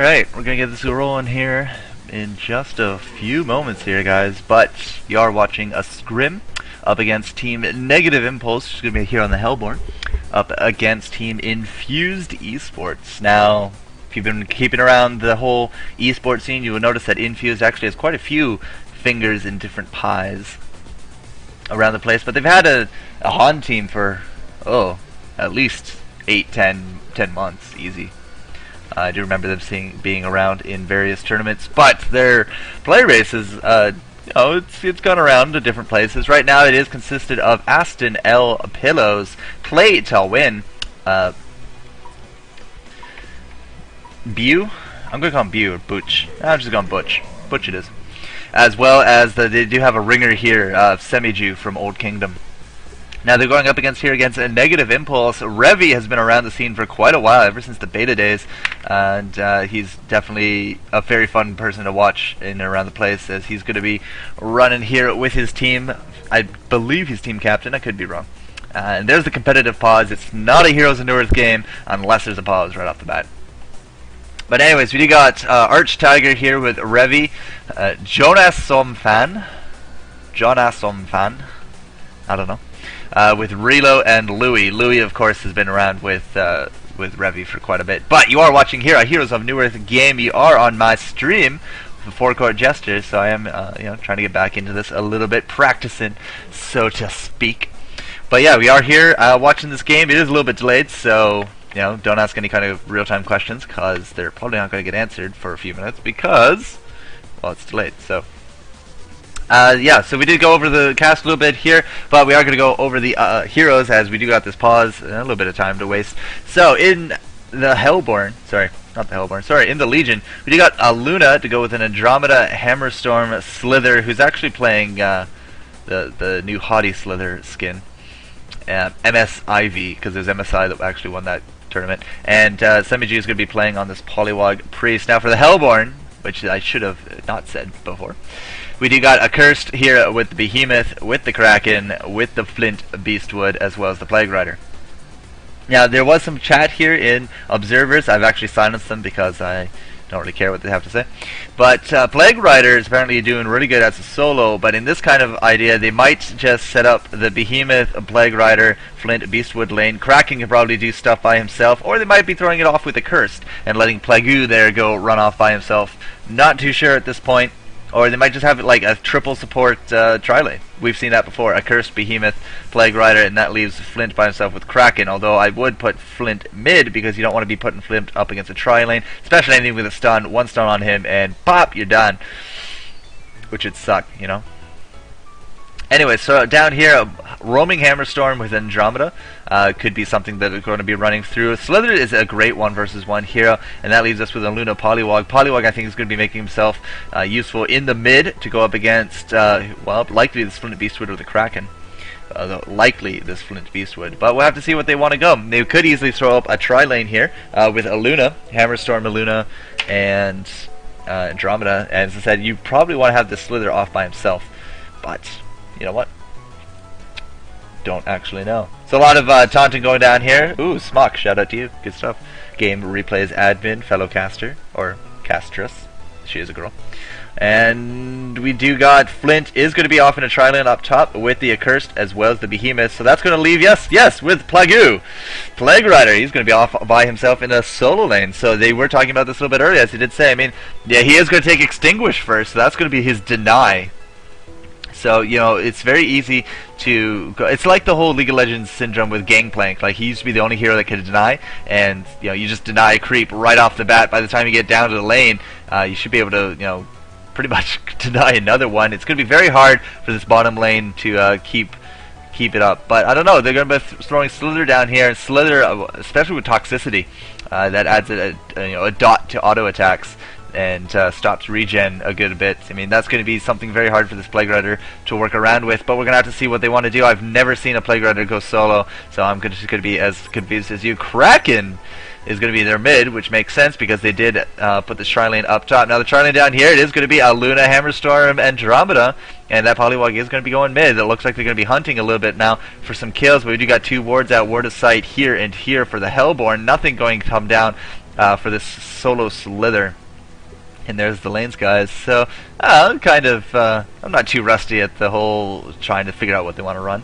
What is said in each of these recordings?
Alright, we're gonna get this rolling here in just a few moments here, guys, but you are watching a Scrim up against Team Negative Impulse, which is gonna be here on the Hellborn, up against Team Infused Esports. Now, if you've been keeping around the whole esports scene, you will notice that Infused actually has quite a few fingers in different pies around the place, but they've had a HoN team for, at least 10 months, easy. I do remember them being around in various tournaments, but their play races, it's gone around to different places. Right now, it is consisted of Aston L. Pillows, Play to Win, Bew. I'm gonna call him Bew or Butch. I'm just going Butch. Butch it is. As well as they do have a ringer here, Semiju from Old Kingdom. Now they're going up against a Negative Impulse. Revy has been around the scene for quite a while, ever since the beta days, and he's definitely a very fun person to watch in and around the place, as he's going to be running here with his team. I believe he's team captain, I could be wrong. And there's the competitive pause. It's not a Heroes and Earth game unless there's a pause right off the bat. But anyways, we got Arch Tiger here with Revy, Jonas Somfan, I don't know. With Relo and Louis. Louis, of course, has been around with Revy for quite a bit. But you are watching here a Heroes of New Earth game. You are on my stream, the FourCourtJester, so I am, trying to get back into this a little bit, practicing, so to speak. But yeah, we are here watching this game. It is a little bit delayed, so don't ask any kind of real-time questions, because they're probably not going to get answered for a few minutes because, well, it's delayed. So. So we did go over the cast a little bit here, but we are going to go over the heroes, as we do got this pause and a little bit of time to waste. So in the in the Legion, we do got Luna to go with an Andromeda, Hammerstorm, Slither, who's actually playing the new Haughty Slither skin, MS Ivy, because there's MSI that actually won that tournament, and Semiju is going to be playing on this Polywog Priest. Now for the Hellborn, which I should have not said before, we do got Accursed here with the Behemoth, with the Kraken, with the Flint Beastwood, as well as the Plague Rider. Now, there was some chat here in Observers. I've actually silenced them because I don't really care what they have to say. But Plague Rider is apparently doing really good as a solo, but in this kind of idea, they might just set up the Behemoth, Plague Rider, Flint Beastwood lane. Kraken can probably do stuff by himself, or they might be throwing it off with Accursed and letting Plague there go run off by himself. Not too sure at this point. Or they might just have it like a triple support tri-lane. We've seen that before. Accursed, Behemoth, Plague Rider, and that leaves Flint by himself with Kraken. Although I would put Flint mid, because you don't want to be putting Flint up against a tri-lane, especially anything with a stun. One stun on him, and pop, you're done. Which would suck, Anyway, so down here, roaming Hammerstorm with Andromeda could be something that we're going to be running through. Slither is a great 1-versus-1 hero, and that leaves us with a Luna Polywog. Polywog, I think, is going to be making himself useful in the mid to go up against, likely this Flint Beastwood or the Kraken. Likely this Flint Beastwood. But we'll have to see what they want to go. They could easily throw up a tri-lane here with a Luna, Hammerstorm, a Luna, and Andromeda. And as I said, you probably want to have the Slither off by himself. But you know what? Don't actually know. So a lot of taunting going down here. Ooh, Smock, shout out to you. Good stuff. Game replays admin, fellow caster, or castress. She is a girl. And we do got Flint is going to be off in a tri-lane up top with the Accursed as well as the Behemoth. So that's going to leave, yes, with Plague. Plague Rider, he's going to be off by himself in a solo lane. So they were talking about this a little bit earlier, as he did say. I mean, yeah, he is going to take Extinguish first, so that's going to be his deny. So, it's very easy to go. It's like the whole League of Legends syndrome with Gangplank. Like, he used to be the only hero that could deny, and, you just deny creep right off the bat. By the time you get down to the lane, you should be able to, pretty much deny another one. It's going to be very hard for this bottom lane to keep it up. But, I don't know, they're going to be throwing Slither down here, and Slither, especially with Toxicity, that adds a dot to auto attacks. And stops regen a good bit. I mean, that's going to be something very hard for this Plague Rider to work around with, but we're going to have to see what they want to do. I've never seen a Plague Rider go solo, so I'm just going to be as confused as you. Kraken is going to be their mid, which makes sense because they did put the tri-lane up top. Now the tri-lane down here, it is going to be a Luna, Hammerstorm, Andromeda, and that Polywog is going to be going mid. It looks like they're going to be hunting a little bit now for some kills, but we do got two wards out, ward of sight here and here for the Hellborn. Nothing going to come down for this solo Slither. And there's the lanes guys. So I'm not too rusty at the whole trying to figure out what they want to run.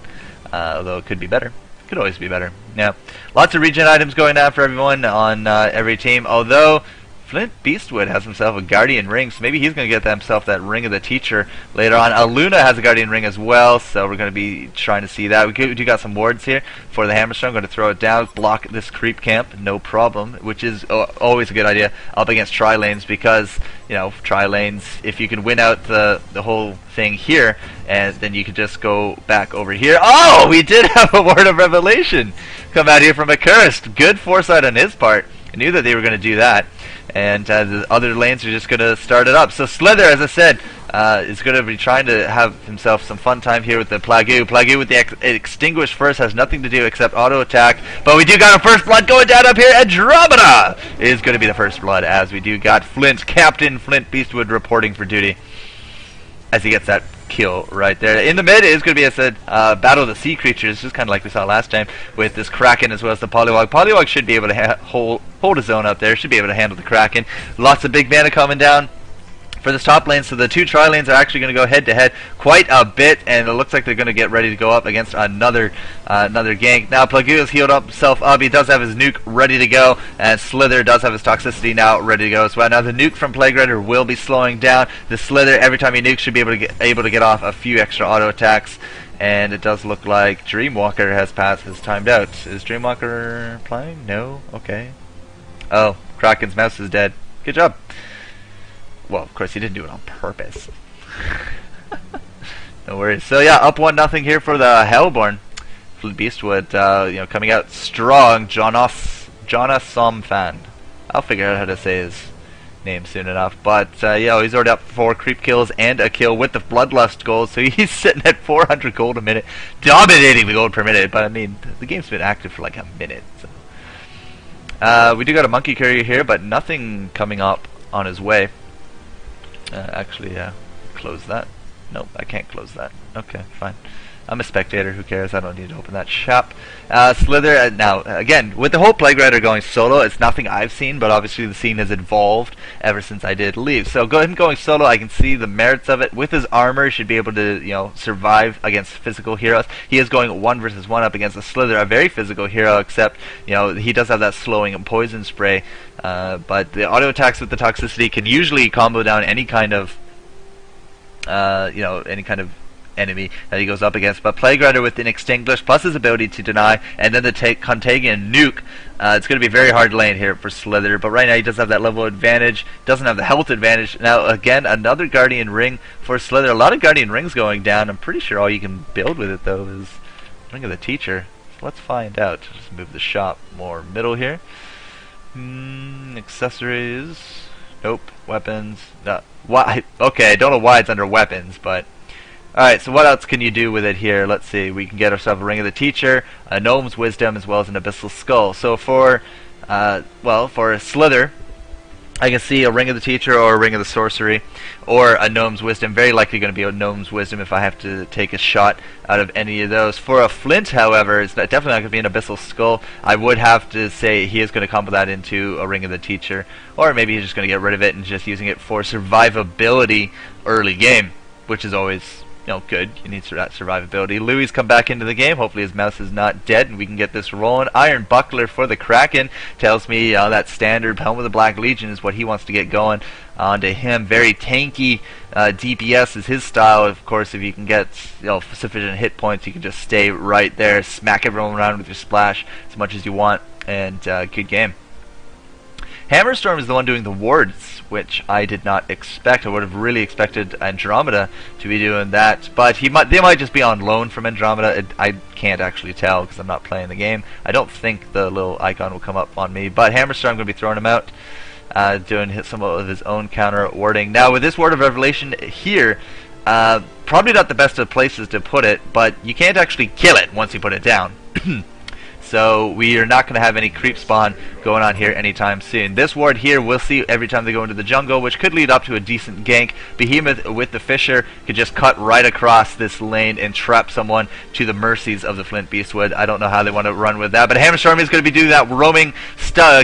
Although it could be better. Could always be better. Yeah, lots of regen items going down for everyone on every team. Although Flint Beastwood has himself a Guardian Ring, so maybe he's going to get himself that Ring of the Teacher later on. Luna has a Guardian Ring as well, so we're going to be trying to see that. We do got some wards here for the Hammerstone. I'm going to throw it down, block this creep camp, no problem, which is always a good idea up against tri-lanes because, you know, tri-lanes, if you can win out the whole thing here, and then you can just go back over here. Oh, we did have a Word of Revelation come out here from Accursed. Good foresight on his part. I knew that they were going to do that. And the other lanes are just going to start it up. So Slither, as I said, is going to be trying to have himself some fun time here with the Plague. Plague with the Extinguish first has nothing to do except auto attack. But we do got a first blood going down up here. Andromeda is going to be the first blood, as we do got Captain Flint Beastwood reporting for duty as he gets that kill right there. In the mid is going to be, as I said, Battle of the Sea Creatures, just kind of like we saw last time with this Kraken as well as the Poliwag. Poliwag should be able to hold his own up there, should be able to handle the Kraken. Lots of big mana coming down for this top lane, so the two tri-lanes are actually going to go head-to-head quite a bit, and it looks like they're going to get ready to go up against another gank. Now, Plague has healed up himself up. He does have his nuke ready to go, and Slither does have his toxicity now ready to go as well. Now, the nuke from Plague Rider will be slowing down. The Slither, every time he nukes, should be able to get off a few extra auto attacks, and it does look like Dreamwalker has passed his timed out. Is Dreamwalker playing? No? Okay. Oh, Kraken's mouse is dead. Good job. Well, of course, he didn't do it on purpose. No worries. So yeah, up 1-0 here for the Hellborn. Flint Beastwood, you know, coming out strong. Jonas Somfan. I'll figure out how to say his name soon enough. But yeah, he's already up 4 creep kills and a kill with the Bloodlust gold. So he's sitting at 400 gold a minute, dominating the gold per minute. But I mean, the game's been active for like a minute. So. We do got a Monkey Courier here, but nothing coming up on his way. Actually, close that. Nope, I can't close that. Okay, fine. I'm a spectator, who cares? I don't need to open that shop. Slither, now, again, with the whole Plague Rider going solo, it's nothing I've seen, but obviously the scene has evolved ever since I did leave. So him going solo, I can see the merits of it. With his armor, he should be able to, you know, survive against physical heroes. He is going 1 versus 1 up against a Slither, a very physical hero, except, you know, he does have that slowing and poison spray. But the auto attacks with the toxicity can usually combo down any kind of, you know, any kind of enemy that he goes up against. But Plague Rider with an Extinguish plus his ability to deny, and then the Contagion nuke, it's going to be very hard lane here for Slither. But right now he does have that level advantage, doesn't have the health advantage. Now again, another Guardian Ring for Slither. A lot of Guardian Rings going down. I'm pretty sure all you can build with it though is Ring of the Teacher. So let's find out. Just move the shop more middle here. Accessories. Nope. Weapons. No. Why? Okay, I don't know why it's under weapons, but alright, so what else can you do with it here? Let's see. We can get ourselves a Ring of the Teacher, a Gnome's Wisdom, as well as an Abyssal Skull. So for, well, for Slither, I can see a Ring of the Teacher or a Ring of the Sorcery or a Gnome's Wisdom. Very likely going to be a Gnome's Wisdom if I have to take a shot out of any of those. For a Flint, however, it's definitely not going to be an Abyssal Skull. I would have to say he is going to combo that into a Ring of the Teacher, or maybe he's just going to get rid of it and just using it for survivability early game, which is always, you know, good. You need that survivability. Louis come back into the game. Hopefully his mouse is not dead and we can get this rolling. Iron Buckler for the Kraken tells me that standard Helm of the Black Legion is what he wants to get going onto him. Very tanky DPS is his style. Of course, if you can get, you know, sufficient hit points, you can just stay right there, smack everyone around with your splash as much as you want, and good game. Hammerstorm is the one doing the wards, which I did not expect. I would have really expected Andromeda to be doing that, but they might just be on loan from Andromeda. I can't actually tell because I'm not playing the game. I don't think the little icon will come up on me, but Hammerstorm, I'm going to be throwing him out, doing some of his own counter warding. Now with this Word of Revelation here, probably not the best of places to put it, but you can't actually kill it once you put it down. So we are not going to have any creep spawn going on here anytime soon. This ward here we'll see every time they go into the jungle, which could lead up to a decent gank. Behemoth with the Fisher could just cut right across this lane and trap someone to the mercies of the Flint Beastwood. I don't know how they want to run with that, but Hammerstorm is going to be doing that roaming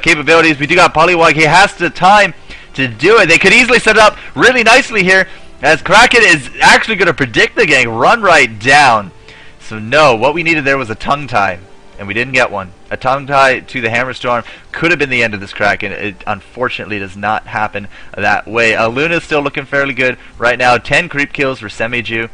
capabilities. We do got Polywog. He has the time to do it. They could easily set it up really nicely here, as Kraken is actually going to predict the gank, run right down. So no, what we needed there was a tongue tie, and we didn't get one. A tongue tie to the Hammerstorm could have been the end of this Kraken. It unfortunately does not happen that way. Luna's still looking fairly good right now. 10 creep kills for Semi-Jew.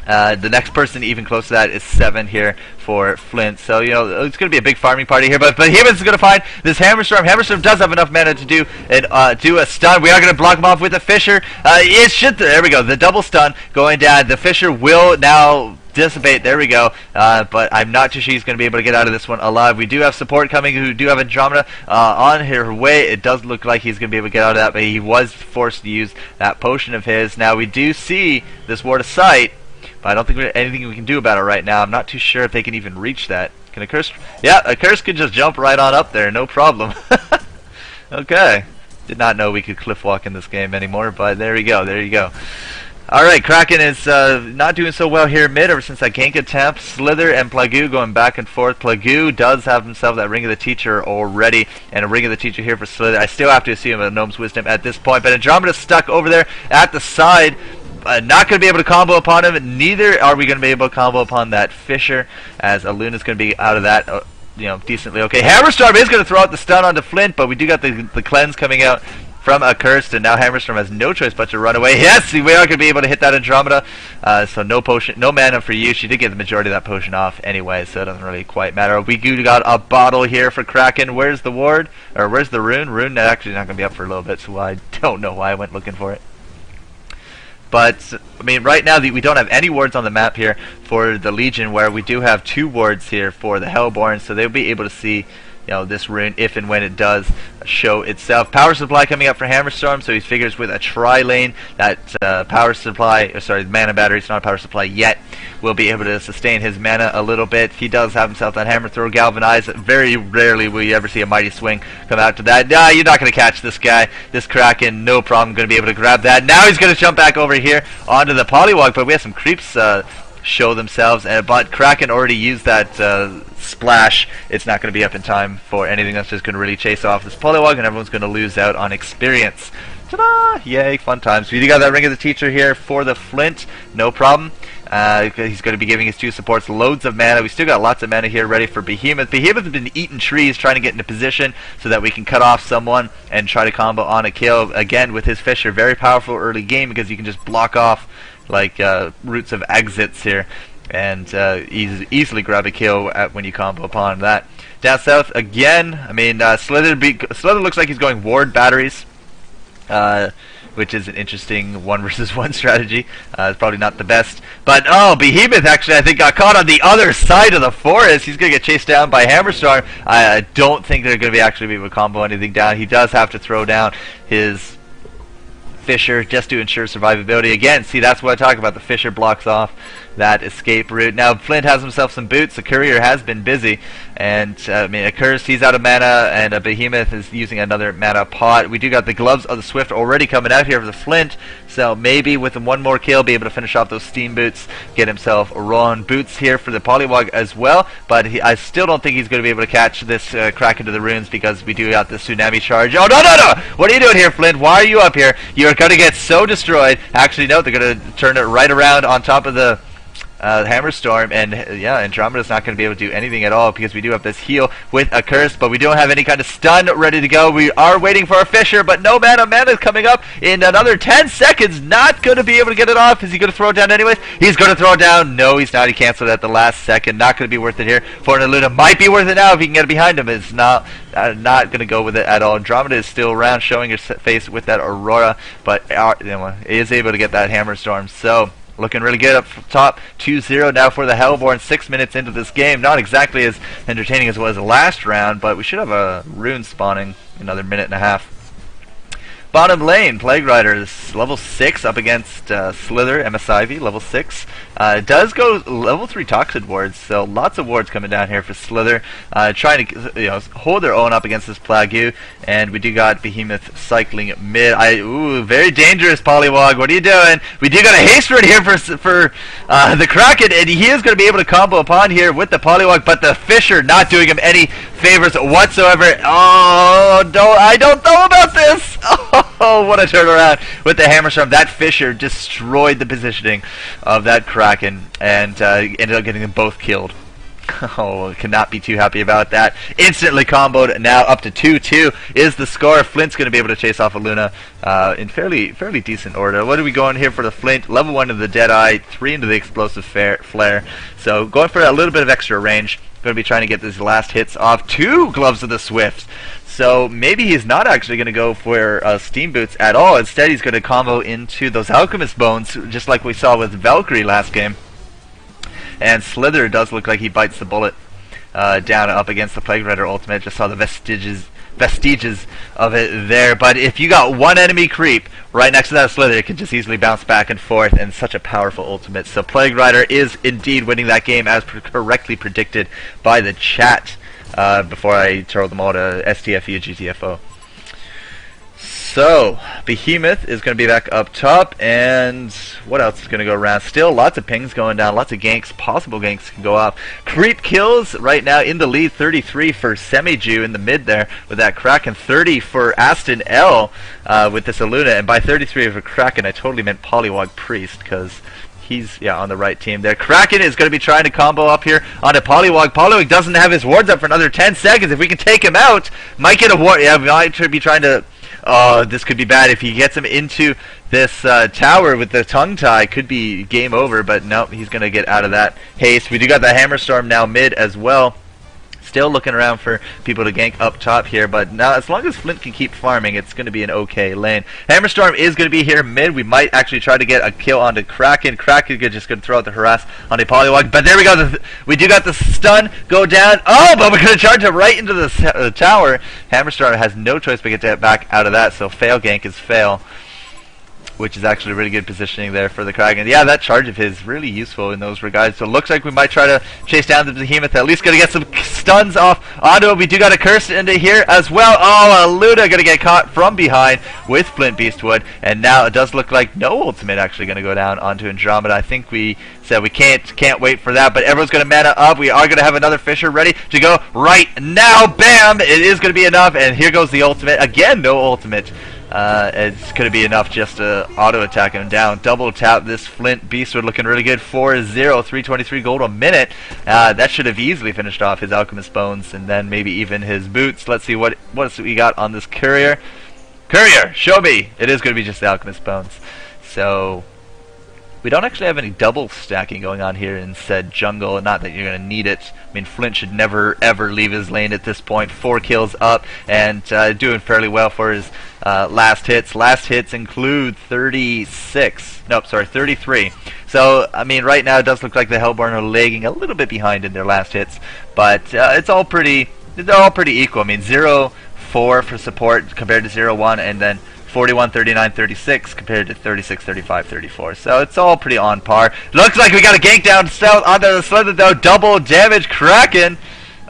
The next person even close to that is 7 here for Flint. So, you know, it's going to be a big farming party here. But Behemoth is going to find this Hammerstorm. Hammerstorm does have enough mana to do a stun. We are going to block him off with a Fisher. There we go. The double stun going down. The Fisher will now dissipate. There we go. But I'm not too sure he's going to be able to get out of this one alive. We do have support coming who do have Andromeda on her way. It does look like he's going to be able to get out of that, but he was forced to use that potion of his. Now we do see this Ward of Sight, but I don't think there's anything we can do about it right now. I'm not too sure if they can even reach that. Can a curse? Yeah, a curse could just jump right on up there, no problem. Okay. Did not know we could cliff walk in this game anymore, but there we go, there you go. Alright, Kraken is not doing so well here mid ever since that gank attempt. Slither and Plagu going back and forth. Plagu does have himself that Ring of the Teacher already, and a Ring of the Teacher here for Slither. I still have to assume a Gnome's Wisdom at this point, but Andromeda's stuck over there at the side. Not going to be able to combo upon him. Neither are we going to be able to combo upon that Fisher, as Luna's going to be out of that decently okay. Hammerstorm is going to throw out the stun onto Flint, but we do got the cleanse coming out from Accursed, and now Hammerstorm has no choice but to run away. Yes, we are going to be able to hit that Andromeda. So no potion, no mana for you. She did get the majority of that potion off anyway, so it doesn't really quite matter. We got a bottle here for Kraken. Where's the ward? Or where's the rune? Rune actually not going to be up for a little bit, so I don't know why I went looking for it. But, I mean, right now we don't have any wards on the map here for the Legion, where we do have 2 wards here for the Hellborn, so they'll be able to see this rune if and when it does show itself. Power supply coming up for Hammerstorm, so he figures with a tri-lane that power supply, mana battery, it's not a power supply yet, will be able to sustain his mana a little bit. He does have himself that Hammer Throw Galvanize. Very rarely will you ever see a Mighty Swing come out to that. Nah, you're not going to catch this guy. This Kraken, no problem, going to be able to grab that. Now he's going to jump back over here onto the Polywog, but we have some creeps show themselves, but Kraken already used that splash. It's not going to be up in time for anything. That's just going to really chase off this Polywog, and everyone's going to lose out on experience. Ta-da! Yay, fun times. We do got that Ring of the Teacher here for the Flint, no problem. He's going to be giving his 2 supports loads of mana. We still got lots of mana here ready for Behemoth. Behemoth has been eating trees trying to get into position so that we can cut off someone and try to combo on a kill. Again, with his Fisher, very powerful early game because you can just block off like roots of exits here and easily grab a kill when you combo upon that. Down south again, I mean, Slither looks like he's going ward batteries, which is an interesting 1 versus 1 strategy. It's probably not the best. But, Behemoth actually, I think, got caught on the other side of the forest. He's going to get chased down by Hammerstorm. I don't think they're going to actually be able to combo anything down. He does have to throw down his Fisher just to ensure survivability. Again, see, that's what I talk about. The Fisher blocks off that escape route. Now Flint has himself some boots. The Courier has been busy, and I mean, Accursed, he's out of mana, and a Behemoth is using another mana pot. We do got the Gloves of the Swift already coming out here for the Flint, so maybe with one more kill be able to finish off those steam boots, get himself Ron boots here for the Polywog as well. But I still don't think he's going to be able to catch this Kraken to the runes, because we do got the Tsunami Charge. Oh, no, no, no! What are you doing here, Flint? Why are you up here? You're going to get so destroyed. Actually, no, they're going to turn it right around on top of the Hammerstorm, and yeah, Andromeda's not going to be able to do anything at all because we do have this heal with a curse, but we don't have any kind of stun ready to go. We are waiting for a Fisher, but no mana. Mana is coming up in another 10 seconds. Not going to be able to get it off. Is he going to throw it down anyways? He's going to throw it down. No, he's not. He canceled at the last second. Not going to be worth it here for an Luna. Might be worth it now if he can get it behind him. It's not going to go with it at all. Andromeda is still around, showing her face with that Aurora, but is able to get that Hammerstorm. So looking really good up top. 2-0 now for the Hellborn. 6 minutes into this game. Not exactly as entertaining as it was the last round, but we should have a rune spawning another minute and a half. Bottom lane, Plague Rider is level 6 up against Slither, MS Ivy, level 6. Does go level 3 Toxid wards, so lots of wards coming down here for Slither. Trying to hold their own up against this Plague, and we do got Behemoth cycling mid. Ooh, very dangerous, Polywog. What are you doing? We do got a haste rune here for the Kraken, and he is going to be able to combo upon here with the Polywog, but the Fisher not doing him any favors whatsoever. Oh, I don't know about this. Oh, what a turnaround with the Hammerstorm. That Fisher destroyed the positioning of that Kraken and ended up getting them both killed. Oh, cannot be too happy about that. Instantly comboed, now up to 2-2 is the score. Flint's going to be able to chase off a Luna in fairly decent order. What are we going here for the Flint? Level 1 into the Deadeye, 3 into the Explosive Flare. So going for a little bit of extra range. Going to be trying to get these last hits off. 2 Gloves of the Swift. So maybe he's not actually going to go for Steam Boots at all. Instead, he's going to combo into those Alchemist Bones, just like we saw with Valkyrie last game. And Slither does look like he bites the bullet down up against the Plague Rider ultimate. Just saw the vestiges of it there. But if you got one enemy creep right next to that Slither, it can just easily bounce back and forth, and such a powerful ultimate. So Plague Rider is indeed winning that game as correctly predicted by the chat before I throw them all to STFU GTFO. So, Behemoth is going to be back up top, and what else is going to go around? Still lots of pings going down, lots of ganks, possible ganks can go off. Creep kills right now in the lead, 33 for Semiju in the mid there with that Kraken, 30 for Aston L with this Aluna, and by 33 for Kraken I totally meant Polywog Priest, because he's on the right team there. Kraken is going to be trying to combo up here onto Polywog. Polywog doesn't have his wards up for another 10 seconds. If we can take him out, might get a ward. Yeah, we might be trying to... Oh, this could be bad. If he gets him into this tower with the tongue tie, could be game over, but no, he's going to get out of that haste. We do got the Hammerstorm now mid as well. Still looking around for people to gank up top here, but now as long as Flint can keep farming, it's going to be an okay lane. Hammerstorm is going to be here mid. We might actually try to get a kill onto Kraken. Kraken just going to throw out the harass onto Polywog, but there we go. We do got the stun go down. Oh, but we're going to charge him right into the tower. Hammerstorm has no choice but to get back out of that, so fail gank is fail, which is actually really good positioning there for the Kraken. Yeah, that charge of his really useful in those regards. So it looks like we might try to chase down the Behemoth. At least gonna get some stuns off onto it. We do got a curse into here as well. Oh, Luna gonna get caught from behind with Flint Beastwood. And now it does look like no ultimate actually gonna go down onto Andromeda. I think we said we can't wait for that, but everyone's gonna mana up. We are gonna have another Fisher ready to go right now. Bam! It is gonna be enough, and here goes the ultimate. Again, no ultimate. It's going to be enough just to auto-attack him down. Double tap this Flint Beastwood looking really good. 4-0, 323 gold a minute. That should have easily finished off his Alchemist Bones and then maybe even his boots. Let's see what we got on this Courier. Courier, show me! It is going to be just the Alchemist Bones. So... we don't actually have any double stacking going on here in said jungle. Not that you're going to need it. I mean, Flint should never ever leave his lane at this point. 4 kills up and doing fairly well for his last hits. Last hits include 36. Nope, sorry, 33. So, I mean, right now it does look like the Hellborn are lagging a little bit behind in their last hits. But it's all pretty equal. I mean, 0-4 for support compared to 0-1, and then 41, 39, 36 compared to 36, 35, 34. So it's all pretty on par. Looks like we got a gank down south onto the Slither though. Double damage Kraken.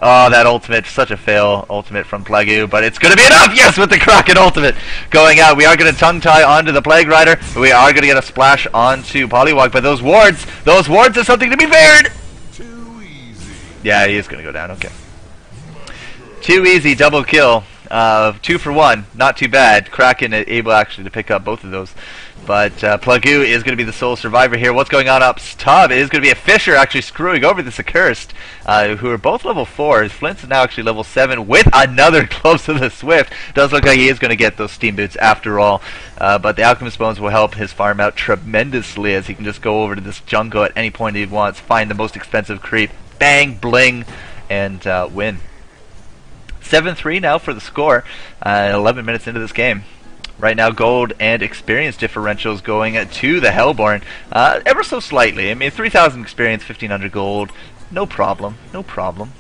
Oh, that ultimate, such a fail ultimate from Plague, but it's going to be enough, yes, with the Kraken ultimate going out. We are going to tongue tie onto the Plague Rider. We are going to get a splash onto Polywog, but those wards are something to be feared. Too easy. Yeah, he is going to go down, okay. Too easy, double kill. 2 for 1, not too bad. Kraken able actually to pick up both of those. But Plague is going to be the sole survivor here. What's going on up top? It is going to be a Fisher actually screwing over this Accursed, who are both level 4. Flint's now actually level 7 with another Close of the Swift. Does look like he is going to get those Steam Boots after all. But the Alchemist Bones will help his farm out tremendously, as he can just go over to this jungle at any point he wants, find the most expensive creep, bang, bling, and win. 7-3 now for the score, 11 minutes into this game. Right now, gold and experience differentials going to the Hellborn, ever so slightly. I mean, 3,000 experience, 1,500 gold, no problem, no problem.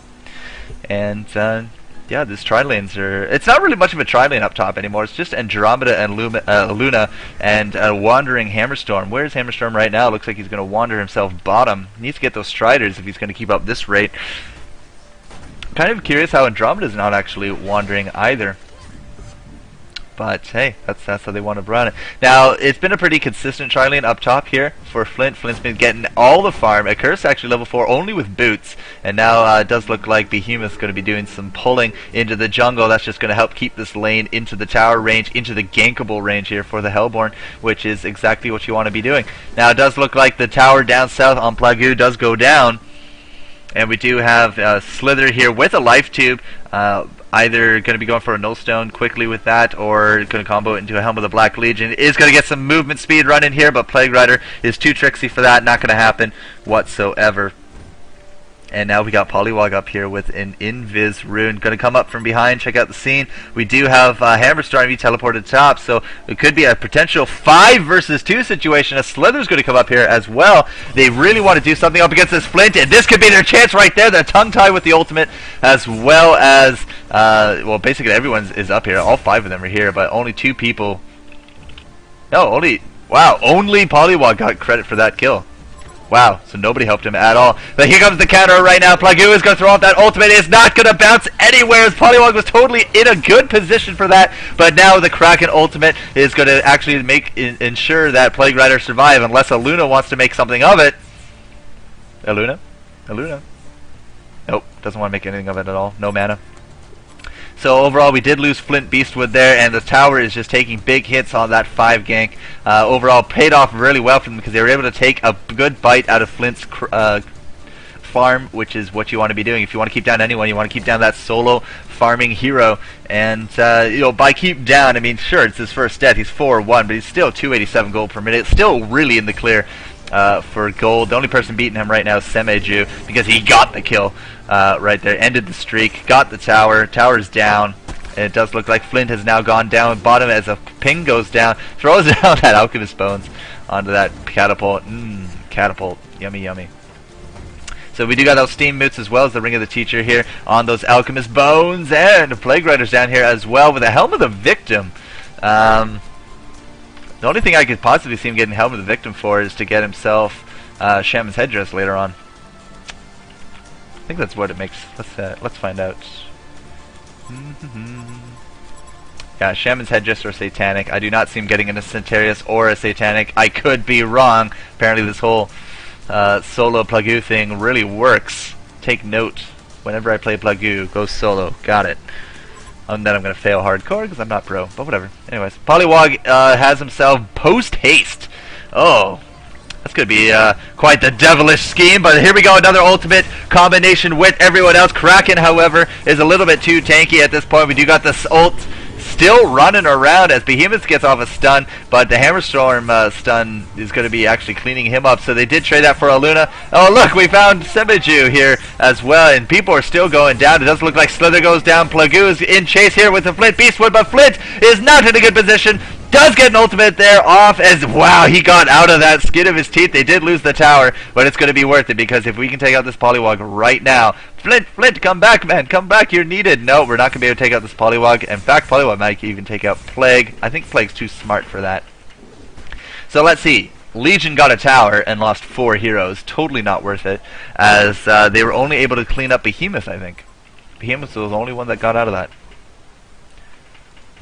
And Yeah, these tri-lanes are... It's not really much of a tri-lane up top anymore. It's just Andromeda and Luna and a wandering Hammerstorm. Where's Hammerstorm right now? Looks like he's going to wander himself bottom. He needs to get those Striders if he's going to keep up this rate. Kind of curious how Andromeda's not actually wandering either. But hey, that's how they want to run it. Now, it's been a pretty consistent tri-lane up top here for Flint. Flint's been getting all the farm. Curse actually level 4 only with boots. And now it does look like Behemoth's going to be doing some pulling into the jungle. That's just going to help keep this lane into the tower range, into the gankable range here for the Hellborn, which is exactly what you want to be doing. Now, it does look like the tower down south on Plagu does go down. And we do have Slither here with a life tube. Either going to be going for a null stone quickly with that, or going to combo it into a Helm of the Black Legion. Is going to get some movement speed run in here, but Plague Rider is too tricksy for that. Not going to happen whatsoever. And now we got Poliwag up here with an Invis rune. Going to come up from behind, check out the scene. We do have Hammerstorm be teleported top, so it could be a potential 5 versus 2 situation. A Slither's going to come up here as well. They really want to do something up against this Flint, and this could be their chance right there. They're tongue-tied with the ultimate, as well as, well, basically everyone is up here. All 5 of them are here, but only 2 people. No, only Poliwag got credit for that kill. Wow, so nobody helped him at all. But here comes the counter right now. Plagu is going to throw off that ultimate. It's not going to bounce anywhere, as Poliwag was totally in a good position for that. But now the Kraken ultimate is going to actually ensure that Plague Rider survive, unless Aluna wants to make something of it. Aluna? Nope, doesn't want to make anything of it at all. No mana. So overall, we did lose Flint Beastwood there, and the tower is just taking big hits on that 5 gank. Overall, paid off really well for them because they were able to take a good bite out of Flint's farm, which is what you want to be doing. If you want to keep down anyone, you want to keep down that solo farming hero. And you know, by keep down, I mean, sure, it's his first death. He's 4-1, but he's still 287 gold per minute. It's still really in the clear for gold. The only person beating him right now is Semeju, because he got the kill right there, ended the streak, got the tower. Tower's down, and it does look like Flint has now gone down bottom as a ping goes down, throws down that Alchemist Bones onto that catapult. Catapult, yummy, yummy. So we do got those steam moots as well as the Ring of the Teacher here on those Alchemist Bones, and the Plague Rider's down here as well with a Helm of the Victim. The only thing I could possibly see him getting Helm of the Victim for is to get himself Shaman's Headdress later on. I think that's what it makes. Let's find out. Yeah, Shaman's Headdress or Satanic. I do not see him getting an Centarius or a Satanic. I could be wrong. Apparently this whole solo Plagu thing really works. Take note. Whenever I play Plagu, go solo. Got it. And then I'm going to fail hardcore because I'm not pro. But whatever. Anyways, Poliwag has himself post-haste. Oh, that's going to be quite the devilish scheme. But here we go, another ultimate combination with everyone else. Kraken, however, is a little bit too tanky at this point. We do got this ult still running around as Behemoth gets off a stun, but the Hammerstorm stun is going to be actually cleaning him up, so they did trade that for Aluna. Oh look, we found Semeju here as well, and people are still going down. It doesn't look like Slither goes down. Plagu is in chase here with the Flint Beastwood, but Flint is not in a good position. Does get an ultimate there off as, wow, he got out of that skin of his teeth. They did lose the tower, but it's going to be worth it, because if we can take out this Poliwag right now, Flint, come back, man, come back, you're needed. No, we're not going to be able to take out this Poliwag. In fact, Poliwag might even take out Plague. I think Plague's too smart for that. So let's see. Legion got a tower and lost 4 heroes. Totally not worth it, as they were only able to clean up Behemoth, I think. Behemoth was the only one that got out of that.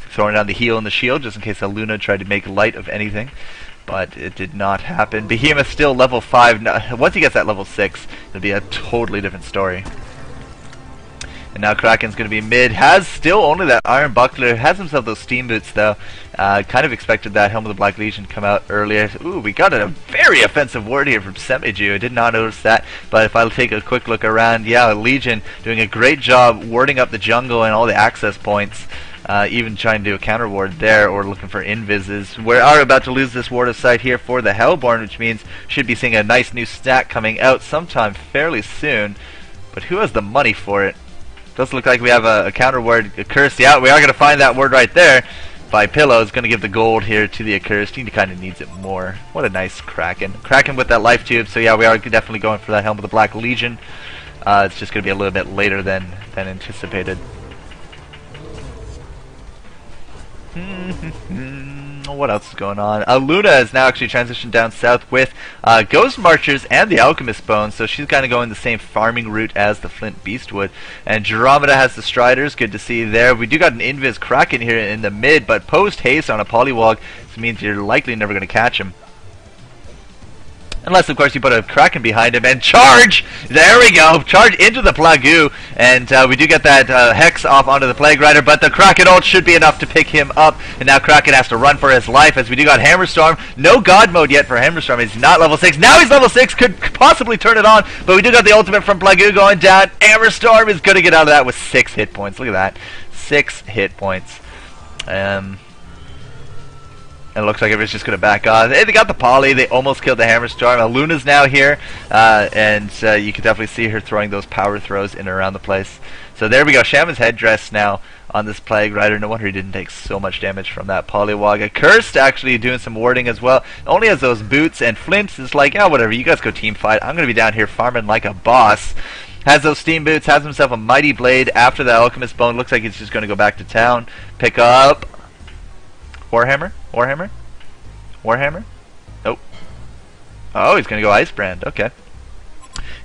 Throwing down the heal and the shield just in case Aluna tried to make light of anything, but it did not happen. Behemoth still level 5. Now, once he gets that level 6, it'll be a totally different story. And now Kraken's going to be mid. Has still only that Iron Buckler. Has himself those Steam Boots though. Kind of expected that Helm of the Black Legion to come out earlier. Ooh, we got a very offensive word here from Semeju. I did not notice that. But if I'll take a quick look around, yeah, Legion doing a great job warding up the jungle and all the access points. Even trying to do a counter ward there, or looking for invises. We are about to lose this ward of sight here for the Hellborn, which means should be seeing a nice new stack coming out sometime fairly soon. But who has the money for it? Does look like we have a counter ward, Accursed. Yeah, we are going to find that word right there. By Pillow is going to give the gold here to the Accursed. He kind of needs it more. What a nice Kraken. Kraken with that life tube. So yeah, we are definitely going for that Helm of the Black Legion. It's just going to be a little bit later than anticipated. What else is going on? Luna has now actually transitioned down south with Ghost Marchers and the Alchemist Bones, so she's kind of going the same farming route as the Flint Beast would. And Andromeda has the Striders, good to see there. We do got an Invis Kraken here in the mid, but post haste on a Polywog, this means you're likely never going to catch him. Unless, of course, you put a Kraken behind him and charge! There we go! Charge into the Plague, and we do get that Hex off onto the Plague Rider, but the Kraken ult should be enough to pick him up, and now Kraken has to run for his life as we do got Hammerstorm. No God mode yet for Hammerstorm. He's not level 6. Now he's level 6, could possibly turn it on, but we do got the ultimate from Plague going down. Hammerstorm is going to get out of that with 6 hit points. Look at that. 6 hit points. And it looks like everybody's just going to back off. Hey, they got the Poly. They almost killed the Hammerstorm. Luna's now here. And you can definitely see her throwing those power throws in and around the place. So there we go. Shaman's headdress now on this Plague Rider. No wonder he didn't take so much damage from that Polywog. Cursed actually doing some warding as well. Only has those boots. And Flint is like, oh, whatever. You guys go team fight. I'm going to be down here farming like a boss. Has those steam boots. Has himself a mighty blade after the Alchemist Bone. Looks like he's just going to go back to town. Pick up Warhammer? Warhammer? Warhammer? Nope. Oh, he's going to go Ice Brand. Okay.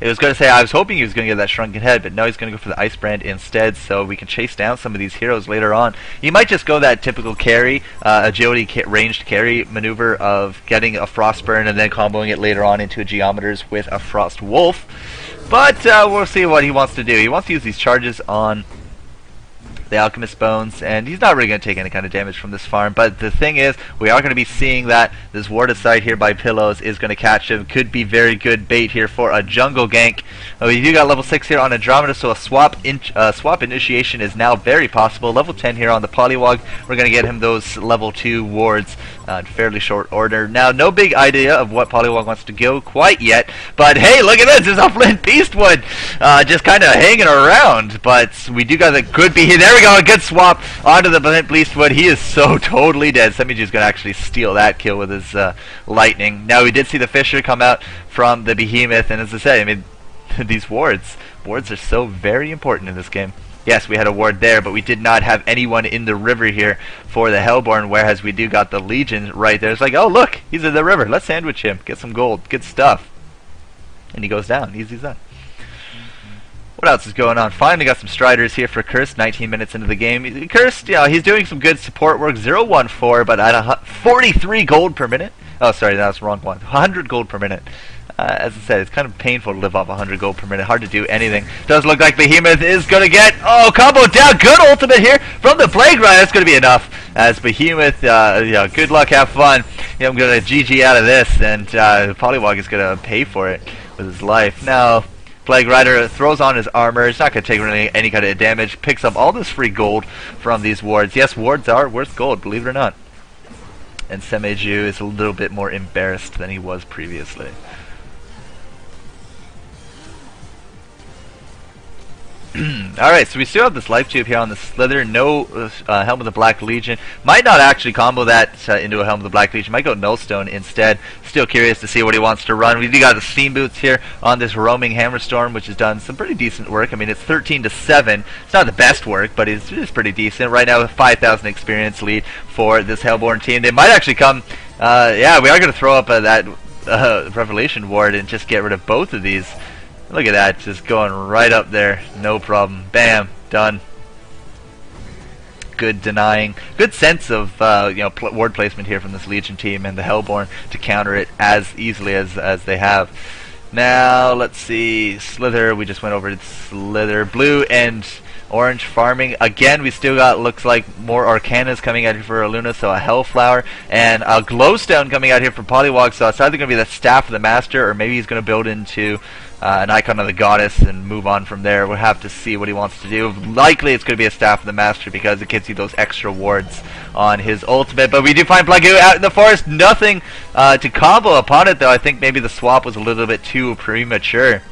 It was going to say, I was hoping he was going to get that Shrunken Head, but no, he's going to go for the Ice Brand instead, so we can chase down some of these heroes later on. You might just go that typical carry, agility ranged carry maneuver of getting a Frostburn and then comboing it later on into a Geometers with a Frost Wolf. But we'll see what he wants to do. He wants to use these charges on the Alchemist Bones, and he's not really going to take any kind of damage from this farm, but the thing is, we are going to be seeing that this warded side here by Pillows is going to catch him. Could be very good bait here for a jungle gank. We do got level 6 here on Andromeda, so a swap initiation is now very possible. Level 10 here on the Polywog. We're going to get him those level 2 wards in fairly short order. Now, no big idea of what Polywog wants to go quite yet, but hey, look at this! There's a Flint Beastwood just kind of hanging around, but we do got a good be here. There we go, a good swap onto the Flint Beastwood. He is so totally dead. Semiju's going to actually steal that kill with his lightning. Now, we did see the Fisher come out from the Behemoth, and as I say, I mean, these wards are so very important in this game. Yes, we had a ward there, but we did not have anyone in the river here for the Hellborn, whereas we do got the Legion right there. It's like, oh, look, he's in the river. Let's sandwich him. Get some gold. Good stuff. And he goes down. Easy as that. What else is going on? Finally got some Striders here for Cursed, 19 minutes into the game. Cursed, you know, he's doing some good support work, 0-1-4, but at 43 gold per minute. Oh, sorry, that was the wrong one. 100 gold per minute. As I said, it's kind of painful to live off 100 gold per minute. Hard to do anything. Does look like Behemoth is going to get... Oh, combo down. Good ultimate here from the Plague Rider. That's going to be enough. As Behemoth, yeah, good luck, have fun. You know, I'm going to GG out of this, and Polywog is going to pay for it with his life. Now, Plague Rider throws on his armor. It's not going to take really any kind of damage. Picks up all this free gold from these wards. Yes, wards are worth gold, believe it or not. And Semeju is a little bit more embarrassed than he was previously. Alright, so we still have this life tube here on the Slither. No Helm of the Black Legion. Might not actually combo that into a Helm of the Black Legion. Might go Nullstone instead. Still curious to see what he wants to run. We do got the Steam Boots here on this Roaming Hammerstorm, which has done some pretty decent work. I mean, it's 13-7. It's not the best work, but it's pretty decent. Right now, with 5,000 experience lead for this Hellborn team. They might actually come... yeah, we are going to throw up that Revelation Ward and just get rid of both of these. Look at that, just going right up there, no problem. Bam, done. Good denying, good sense of you know, ward placement here from this Legion team and the Hellborn to counter it as easily as they have. Now let's see, Slither. We just went over to Slither. Blue and orange farming again. We still got, looks like, more Arcanas coming out here for Luna, so a Hellflower and a Glowstone coming out here for Polywog. So it's either going to be the Staff of the Master, or maybe he's going to build into an Icon of the Goddess and move on from there. We'll have to see what he wants to do. Likely it's going to be a Staff of the Master because it gives you those extra wards on his ultimate. But we do find Plague out in the forest. Nothing to combo upon it, though. I think maybe the swap was a little bit too premature.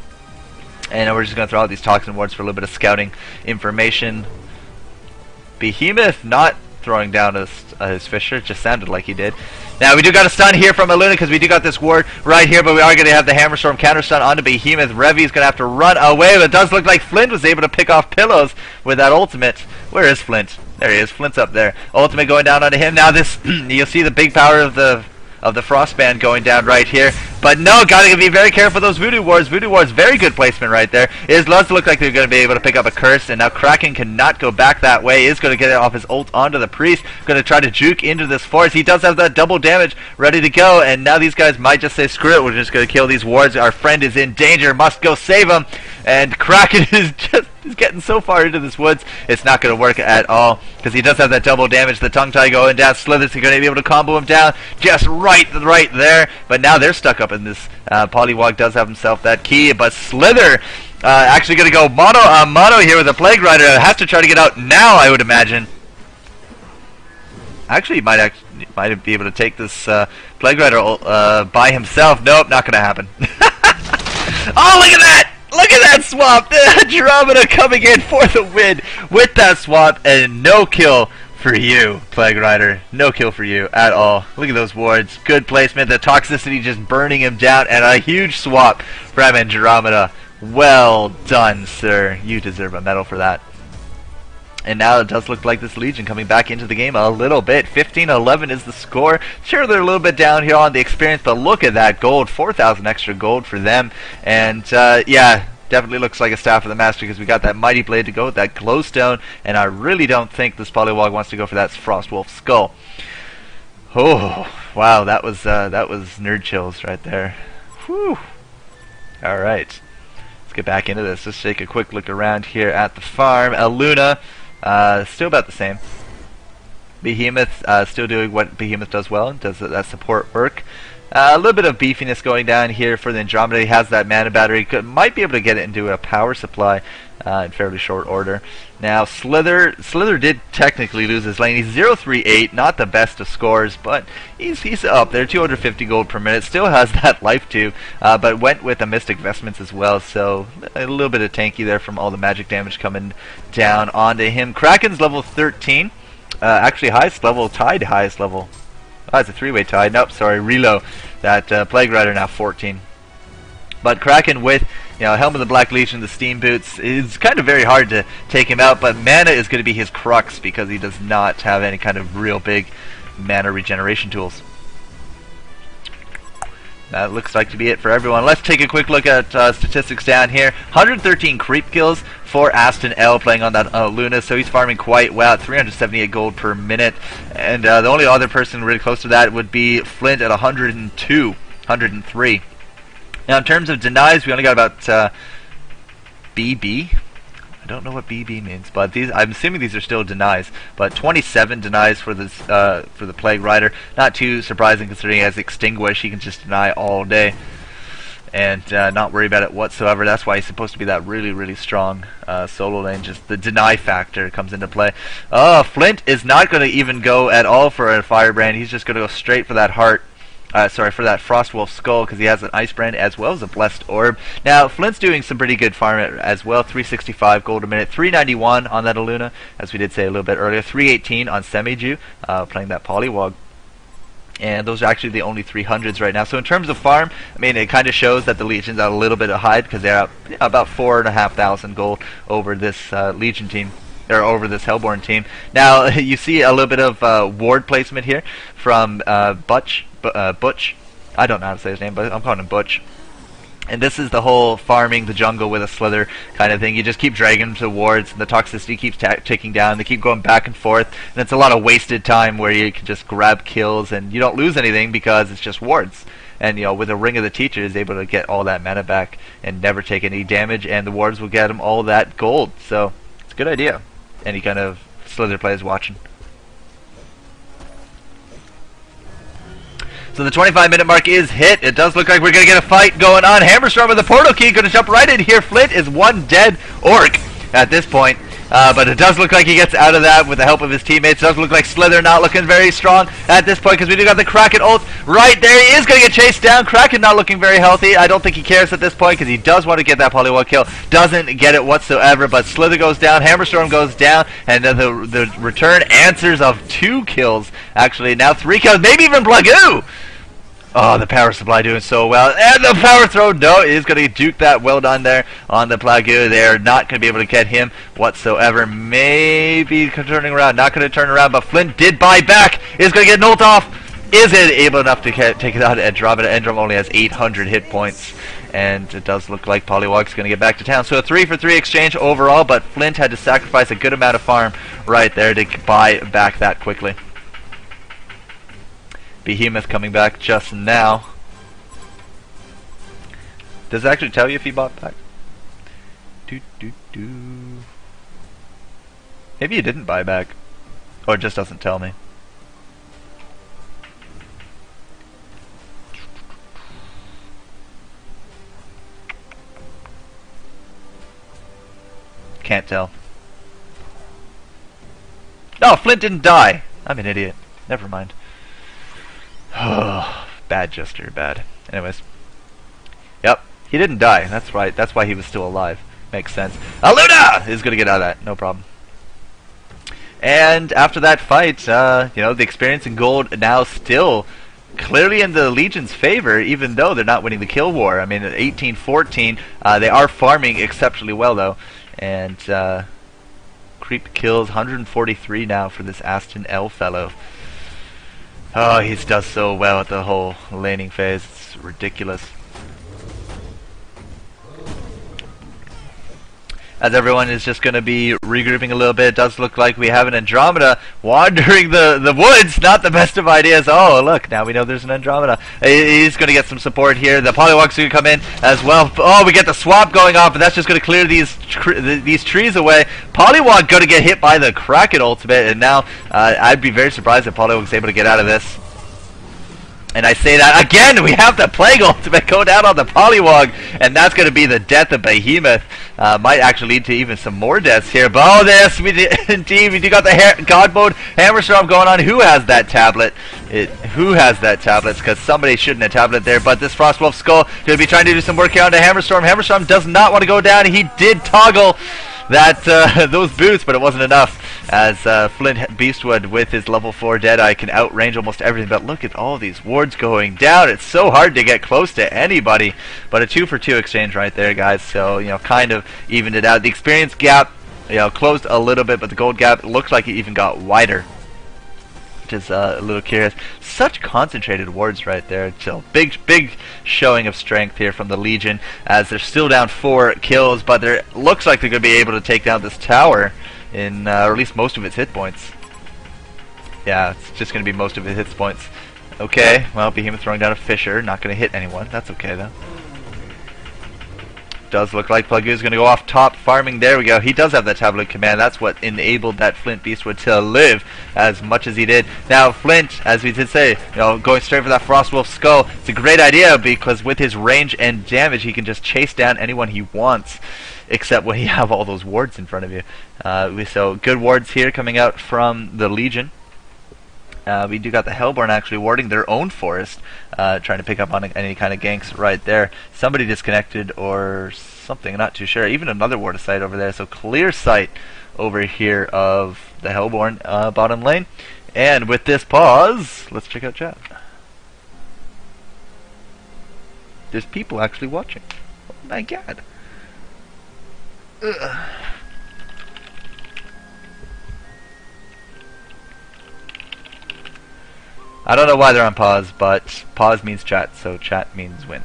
And we're just going to throw out these Toxin wards for a little bit of scouting information. Behemoth not throwing down his Fisher. It just sounded like he did. Now, we do got a stun here from Aluna because we do got this ward right here, but we are going to have the Hammerstorm counter stun onto Behemoth. Revy's going to have to run away, but it does look like Flint was able to pick off Pillows with that ultimate. Where is Flint? There he is. Flint's up there. Ultimate going down onto him. Now this, you'll see the big power of the Frostband going down right here. But no, gotta be very careful with those Voodoo Wards. Voodoo Wards, very good placement right there. It does look like they're going to be able to pick up a curse, and now Kraken cannot go back that way. Is going to get it off his ult onto the Priest. Going to try to juke into this force. He does have that double damage ready to go, and now these guys might just say, screw it, we're just going to kill these wards. Our friend is in danger, must go save him. And Kraken is just getting so far into this woods, it's not going to work at all, because he does have that double damage. The tongue tie going down. Slithers are going to be able to combo him down just right there. But now they're stuck up in this. Polywog does have himself that key, but Slither actually going to go mono here with a Plague Rider. Has to try to get out now, I would imagine. Actually, might be able to take this Plague Rider by himself. Nope, not going to happen. Oh, look at that! Look at that swap! Andromeda coming in for the win with that swap, and no kill for you, Plague Rider. No kill for you at all. Look at those wards. Good placement. The toxicity just burning him down, and a huge swap from Andromeda. Well done, sir. You deserve a medal for that. And now it does look like this Legion coming back into the game a little bit. 15-11 is the score. Sure, they're a little bit down here on the experience, but look at that gold. 4,000 extra gold for them. And, yeah, definitely looks like a Staff of the Master, because we got that Mighty Blade to go with that Glowstone. And I really don't think this Polywog wants to go for that Frostwolf Skull. Oh, wow, that was nerd chills right there. Whew. All right. Let's get back into this. Let's take a quick look around here at the farm. Aluna. Still about the same. Behemoth still doing what Behemoth does well, does that support work. A little bit of beefiness going down here for the Andromeda. He has that mana battery. Might be able to get it into a power supply in fairly short order. Now Slither did technically lose his lane. He's 038, not the best of scores, but he's up there. 250 gold per minute. Still has that life tube, but went with the Mystic Vestments as well. So a little bit of tanky there from all the magic damage coming down onto him. Kraken's level 13. Actually, highest level, tied highest level. Oh, it's a three-way tie. Nope, sorry, Relo. That Plague Rider now 14. But Kraken with, Helm of the Black Legion, the Steam Boots, is kind of very hard to take him out, but mana is going to be his crux, because he does not have any kind of real big mana regeneration tools. That looks like to be it for everyone. Let's take a quick look at statistics down here. 113 creep kills for Aston L playing on that Luna, so he's farming quite well at 378 gold per minute. And the only other person really close to that would be Flint at 103. Now in terms of denies, we only got about BB. I don't know what BB means, but I'm assuming these are still denies. But 27 denies for this for the Plague Rider. Not too surprising considering he has Extinguish. He can just deny all day and not worry about it whatsoever. That's why he's supposed to be that really, really strong solo lane. Just the deny factor comes into play. Oh, Flint is not going to even go at all for a Firebrand. He's just going to go straight for that heart. For that Frostwolf Skull, because he has an Ice Brand as well as a Blessed Orb. Now, Flint's doing some pretty good farm as well. 365 gold a minute, 391 on that Aluna, as we did say a little bit earlier. 318 on Semiju, playing that Polywog. And those are actually the only 300s right now. So in terms of farm, I mean, it kind of shows that the Legion's out a little bit of hide, because they're out about 4,500 gold over this Legion team. Or over this Hellborn team. Now, you see a little bit of ward placement here from Butch. I don't know how to say his name, but I'm calling him Butch. And this is the whole farming the jungle with a Slither kind of thing. You just keep dragging them to wards, and the toxicity keeps ticking down. They keep going back and forth, and it's a lot of wasted time where you can just grab kills, and you don't lose anything because it's just wards. And with a Ring of the Teacher, is able to get all that mana back and never take any damage, and the wards will get him all that gold. So it's a good idea. Any kind of Slither players watching. So the 25-minute mark is hit. It does look like we're going to get a fight going on. Hammerstorm with the portal key, going to jump right in here. Flint is one dead orc at this point. But it does look like he gets out of that with the help of his teammates. It does look like Slither not looking very strong at this point, because we do got the Kraken ult right there. He is going to get chased down. Kraken not looking very healthy. I don't think he cares at this point, because he does want to get that Polywog kill. Doesn't get it whatsoever, but Slither goes down. Hammerstorm goes down, and the return answers of 2 kills, actually. Now 3 kills, maybe even Blagoo! Oh, the power supply doing so well. And the power throw, no, is going to duke that. Well done there on the Plague. They're not going to be able to get him whatsoever. Maybe turning around. Not going to turn around, but Flint did buy back. Is going to get Nolt off. Is it able enough to take it out? Andromeda. Androm only has 800 hit points. And it does look like Pollywog's going to get back to town. So a 3-for-3 exchange overall, but Flint had to sacrifice a good amount of farm right there to buy back that quickly. Behemoth coming back just now. Does it actually tell you if he bought back? Maybe he didn't buy back. Or it just doesn't tell me. Can't tell. No, Flint didn't die. I'm an idiot. Never mind. Bad Jester, bad. Anyways. Yep, he didn't die. That's right. That's why he was still alive. Makes sense. Aluna is going to get out of that. No problem. And after that fight, you know, the experience in gold now still clearly in the Legion's favor, even though they're not winning the kill war. I mean, at 18-14, they are farming exceptionally well, though. And creep kills 143 now for this Aston L fellow. Oh, he does so well at the whole laning phase. It's ridiculous. As everyone is just going to be regrouping a little bit, it does look like we have an Andromeda wandering the woods. Not the best of ideas. Oh, look, now we know there's an Andromeda. He's going to get some support here. The Pollywog's going to come in as well. Oh, we get the swap going off, but that's just going to clear these trees away. Pollywog going to get hit by the Kraken ultimate, and now I'd be very surprised if Pollywog's able to get out of this. And I say that again, we have the Plague ultimate go down on the Pollywog, and that's going to be the death of Behemoth. Might actually lead to even some more deaths here. But oh, this, indeed, we do got the God Mode Hammerstorm going on. Who has that tablet? Who has that tablet? Because somebody shouldn't have tablet there. But this Frostwolf Skull going to be trying to do some work here on the Hammerstorm. Hammerstorm does not want to go down. He did toggle that those boots, but it wasn't enough, as Flint Beastwood with his level 4 Deadeye can outrange almost everything. But look at all these wards going down. It's so hard to get close to anybody. But a 2-for-2 exchange right there, guys. So, you know, kind of evened it out. The experience gap, you know, closed a little bit, but the gold gap looks like it even got wider, which is a little curious. Such concentrated wards right there. So big showing of strength here from the Legion, as they're still down 4 kills, but there looks like they're going to be able to take down this tower in, or at least most of its hit points. Yeah, it's just going to be most of its hit points. Okay, well, Behemoth throwing down a Fisher, not going to hit anyone. That's okay though. Does look like Plague is going to go off top farming. There we go. He does have that tablet command. That's what enabled that Flint Beastwood to live as much as he did. Now Flint, as we did say, you know, going straight for that Frostwolf Skull. It's a great idea because with his range and damage, he can just chase down anyone he wants, except when you have all those wards in front of you. So good wards here coming out from the Legion. We do got the Hellborn actually warding their own forest, trying to pick up on any kind of ganks right there. Somebody disconnected or something, not too sure. Even another ward sight over there, so clear sight over here of the Hellborn bottom lane. And with this pause, let's check out chat. There's people actually watching. Oh my god. Ugh. I don't know why they're on pause, but pause means chat, so chat means win.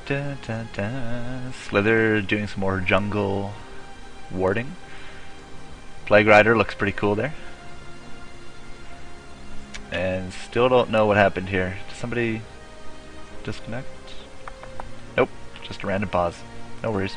Da, da, da. Slither doing some more jungle warding. Plague Rider looks pretty cool there. And still don't know what happened here. Did somebody disconnect? Nope, just a random pause. No worries.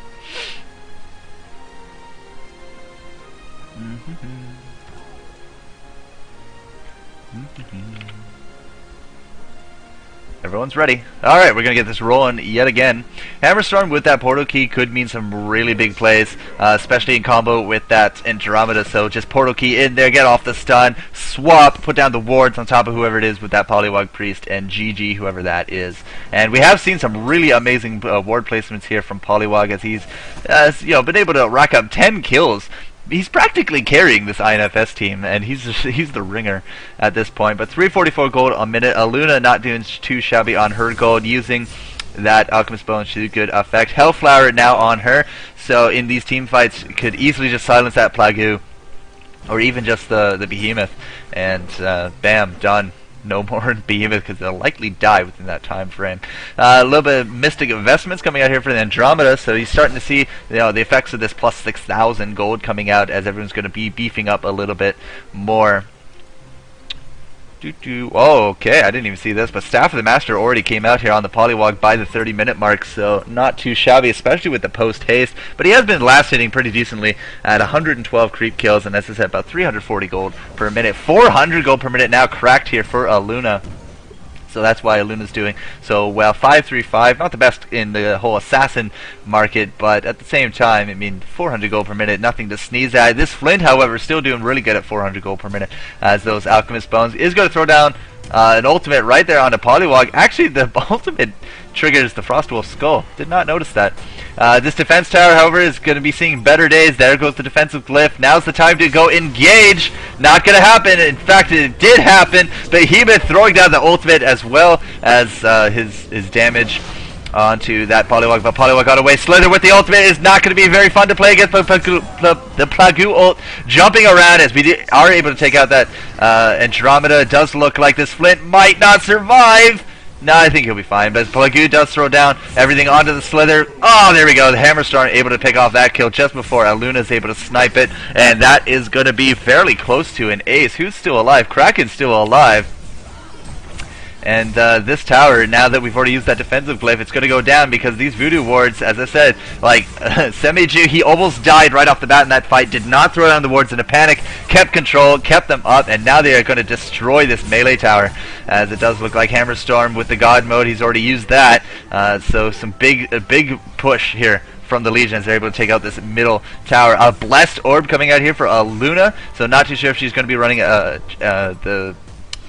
Everyone's ready. Alright, we're going to get this rolling yet again. Hammerstorm with that portal key could mean some really big plays, especially in combo with that Andromeda. So just portal key in there, get off the stun, swap, put down the wards on top of whoever it is with that Polywog Priest, and GG whoever that is. And we have seen some really amazing ward placements here from Polywog as he's been able to rack up 10 kills. He's practically carrying this INFS team, and he's the ringer at this point. But 344 gold a minute. Aluna not doing too shabby on her gold, using that Alchemist Bone to good effect. Hellflower now on her, so in these team fights could easily just silence that Plague, or even just the Behemoth, and bam, done. No more Behemoth because they'll likely die within that time frame. A little bit of Mystic Investments coming out here for the Andromeda, so he's starting to see the effects of this plus 6,000 gold coming out as everyone's going to be beefing up a little bit more. Oh, okay, I didn't even see this, but Staff of the Master already came out here on the Polywog by the 30-minute mark, so not too shabby, especially with the post-haste. But he has been last hitting pretty decently at 112 creep kills, and as I said, about 340 gold per minute. 400 gold per minute now cracked here for Aluna. So that's why Aluna's doing so well. 535, not the best in the whole assassin market, but at the same time, I mean, 400 gold per minute, nothing to sneeze at. This Flint, however, is still doing really good at 400 gold per minute, as those Alchemist Bones is going to throw down an ultimate right there on the Polywog. Actually, the ultimate triggers the Frostwolf Skull. Did not notice that. This defense tower, however, is going to be seeing better days. There goes the defensive glyph. Now's the time to go engage. Not going to happen. In fact, it did happen. Behemoth throwing down the ultimate as well as his damage onto that Polywog. But Polywog got away. Slither with the ultimate is not going to be very fun to play against. But the Plague ult jumping around as we are able to take out that Andromeda. It does look like this Flint might not survive. No, I think he'll be fine, but Plague does throw down everything onto the Slither. Oh, there we go. The Hammerstorm able to pick off that kill just before Aluna's able to snipe it, and that is going to be fairly close to an ace. Who's still alive? Kraken's still alive. And this tower, now that we've already used that defensive glyph, it's going to go down because these voodoo wards, as I said, like Semiju, he almost died right off the bat in that fight, did not throw down the wards in a panic, kept control, kept them up, and now they are going to destroy this melee tower, as it does look like Hammerstorm with the God mode, he's already used that, so some big push here from the Legions. They're able to take out this middle tower. A Blessed Orb coming out here for Aluna, so not too sure if she's going to be running the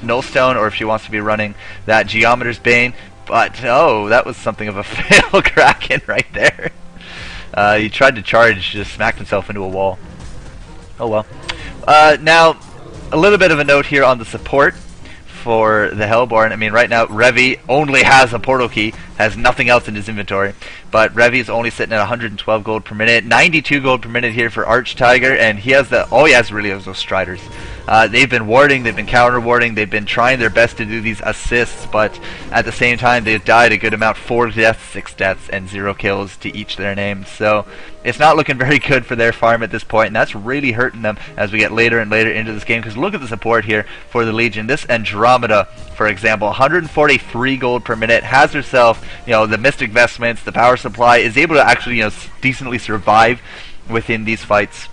Nullstone or if she wants to be running that Geometer's Bane, but oh, that was something of a fail. Kraken right there. He tried to charge, just smacked himself into a wall. Oh well. Now, a little bit of a note here on the support for the Hellborn. I mean, right now Revi only has a portal key, has nothing else in his inventory, but Revi is only sitting at 112 gold per minute, 92 gold per minute here for Arch Tiger, and he has all he has really is those Striders. They've been warding, they've been counter warding, they've been trying their best to do these assists, but at the same time they've died a good amount. 4 deaths, 6 deaths, and 0 kills to each their names. So it's not looking very good for their farm at this point, and that's really hurting them as we get later and later into this game, because look at the support here for the Legion. This Andromeda, for example, 143 gold per minute, has herself, the Mystic Vestments, the power supply, is able to actually, decently survive within these fights.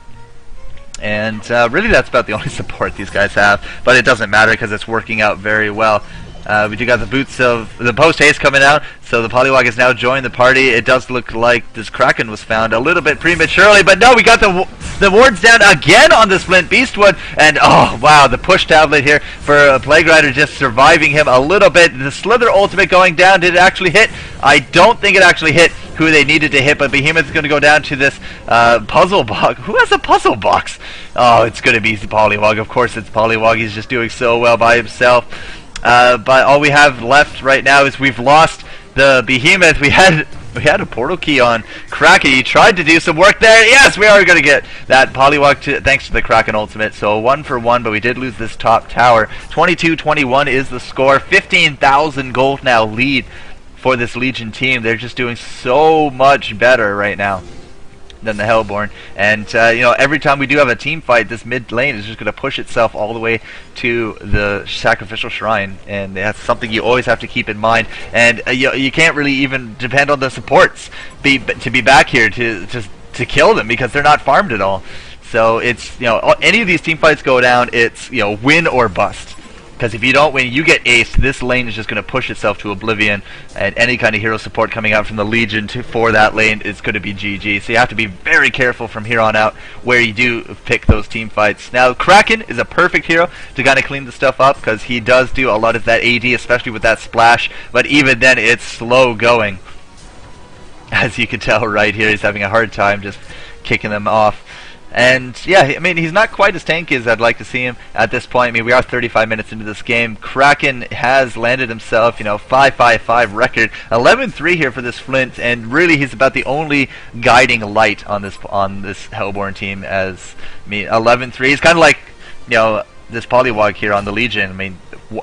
And really that's about the only support these guys have, but it doesn't matter because it's working out very well. We do got the boots of the post-haste coming out, so the Polywog has now joined the party. It does look like this Kraken was found a little bit prematurely, but no, we got the wards down again on this Flint Beastwood, and oh wow, the push tablet here for Plague Rider just surviving him a little bit. The Slither ultimate going down, did it actually hit? I don't think it actually hit who they needed to hit, but Behemoth's going to go down to this puzzle box. Who has a puzzle box? Oh, it's going to be Polywog. Of course it's Polywog. He's just doing so well by himself. But all we have left right now is we've lost the Behemoth. We had a portal key on Kraken. He tried to do some work there. Yes, we are going to get that Polywog thanks to the Kraken ultimate. So 1 for 1, but we did lose this top tower. 22-21 is the score. 15,000 gold now lead for this Legion team. They're just doing so much better right now than the Hellborn, and every time we do have a team fight, this mid lane is just going to push itself all the way to the sacrificial shrine, and that's something you always have to keep in mind. And you can't really even depend on the supports to be back here to kill them, because they're not farmed at all. So it's any of these team fights go down, it's win or bust, Because if you don't win, you get aced. This lane is just going to push itself to oblivion, and any kind of hero support coming out from the Legion for that lane is going to be GG. So you have to be very careful from here on out where you do pick those team fights. Now, Kraken is a perfect hero to kind of clean the stuff up because he does do a lot of that AD, especially with that splash, but even then it's slow going. As you can tell right here, he's having a hard time just kicking them off. And yeah, I mean, he's not quite as tanky as I'd like to see him at this point. I mean, we are 35 minutes into this game. Kraken has landed himself, you know, 5-5-5 record, 11-3 here for this Flint, and really he's about the only guiding light on this Hellborn team. As I mean, 11-3. He's kind of like, you know, this Polywog here on the Legion. I mean,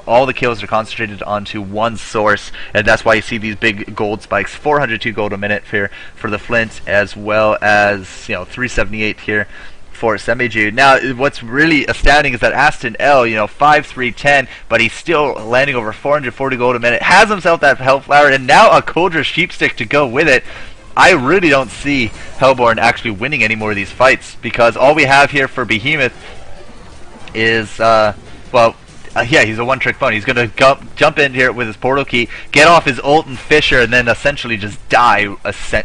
all the kills are concentrated onto one source, and that's why you see these big gold spikes. 402 gold a minute here for the Flint, as well as, you know, 378 here for Semeju. Now, what's really astounding is that Aston L, you know, 5-3-10, but he's still landing over 440 gold a minute, has himself that Hellflower, and now a Coldra Sheepstick to go with it. I really don't see Hellborn actually winning any more of these fights, because all we have here for Behemoth is, yeah, he's a one-trick pony. He's going to jump in here with his portal key, get off his ult and Fisher, and then essentially just die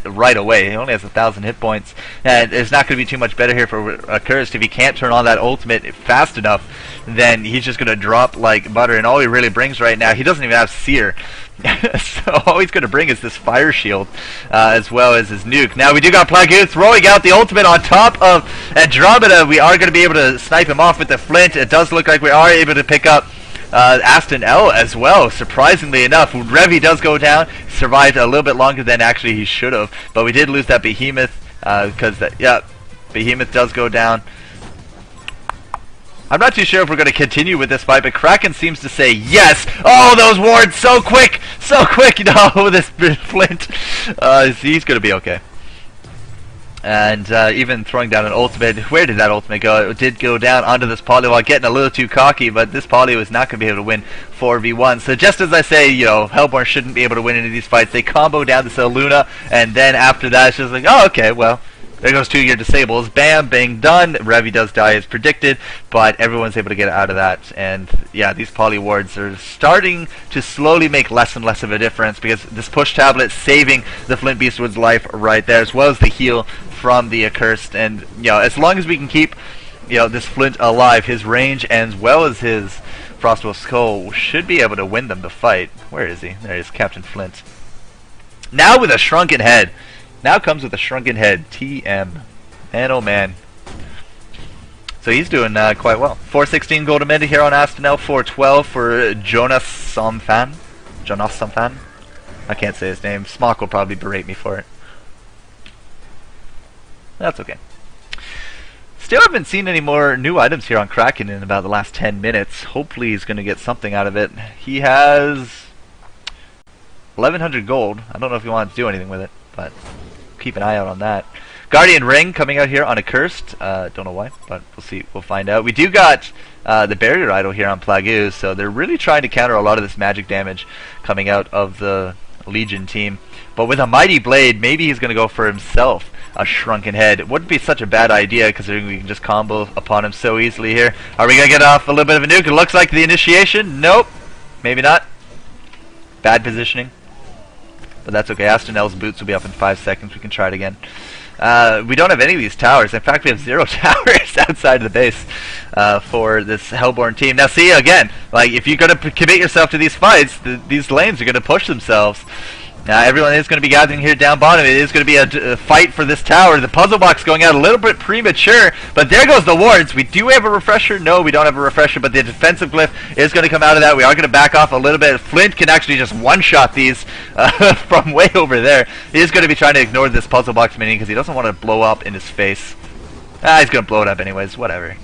right away. He only has 1,000 hit points, and it's not going to be too much better here for Accursed. If he can't turn on that ultimate fast enough, then he's just going to drop like butter, and all he really brings right now, he doesn't even have Seer. So all he's going to bring is this Fire Shield, as well as his nuke. Now we do got Plague throwing out the ultimate on top of Andromeda. We are going to be able to snipe him off with the Flint. It does look like we are able to pick up Aston L as well, surprisingly enough. Revi does go down, survived a little bit longer than actually he should have, but we did lose that Behemoth, because Behemoth does go down. I'm not too sure if we're going to continue with this fight, but Kraken seems to say yes. Oh, those wards so quick, no, this Flint, he's going to be okay. And even throwing down an ultimate. Where did that ultimate go? It did go down onto this Polywog, getting a little too cocky, but this Poly was not going to be able to win 4v1. So just as I say, you know, Hellborn shouldn't be able to win any of these fights, they combo down to Luna, and then after that it's just like, oh, okay, well, there goes 2 your disables. Bam, bang, done. Revi does die as predicted, but everyone's able to get out of that. And yeah, these poly wards are starting to slowly make less and less of a difference, because this push tablet saving the Flint Beastwood's life right there, as well as the heal from the Accursed. And you know, as long as we can keep, you know, this Flint alive, his range as well as his Frostwolf Skull should be able to win them the fight. Where is he? There he is, Captain Flint. Now with a shrunken head. Now comes with a shrunken head. TM. Man, oh man. So he's doing quite well. 416 gold a minute here on Astenel. 412 for Jonas Somfan. Jonas Somfan. I can't say his name. Smock will probably berate me for it. That's okay. Still haven't seen any more new items here on Kraken in about the last 10 minutes. Hopefully he's going to get something out of it. He has 1100 gold. I don't know if he wants to do anything with it, but keep an eye out on that. Guardian Ring coming out here on Accursed. Don't know why, but we'll see. We'll find out. We do got the Barrier Idol here on Plague, so they're really trying to counter a lot of this magic damage coming out of the Legion team. But with a Mighty Blade, maybe he's going to go for himself a shrunken head. It wouldn't be such a bad idea, considering we can just combo upon him so easily here. Are we going to get off a little bit of a nuke? It looks like the initiation. Nope. Maybe not. Bad positioning. But that's okay. Astonel's boots will be up in 5 seconds. We can try it again. We don't have any of these towers. In fact, we have 0 towers outside of the base for this Hellborn team. Now, see, again, like, if you're going to commit yourself to these fights, these lanes are going to push themselves. Now, everyone is going to be gathering here down bottom. It is going to be a fight for this tower. The puzzle box going out a little bit premature, but there goes the wards. We do have a refresher. No, we don't have a refresher, but the defensive glyph is going to come out of that. We are going to back off a little bit. Flint can actually just one-shot these from way over there. He is going to be trying to ignore this puzzle box minion because he doesn't want to blow up in his face. He's going to blow it up anyways. Whatever.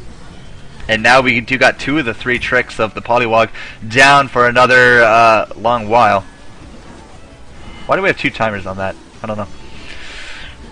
And now we do got 2 of the 3 tricks of the Polywog down for another long while. Why do we have 2 timers on that? I don't know.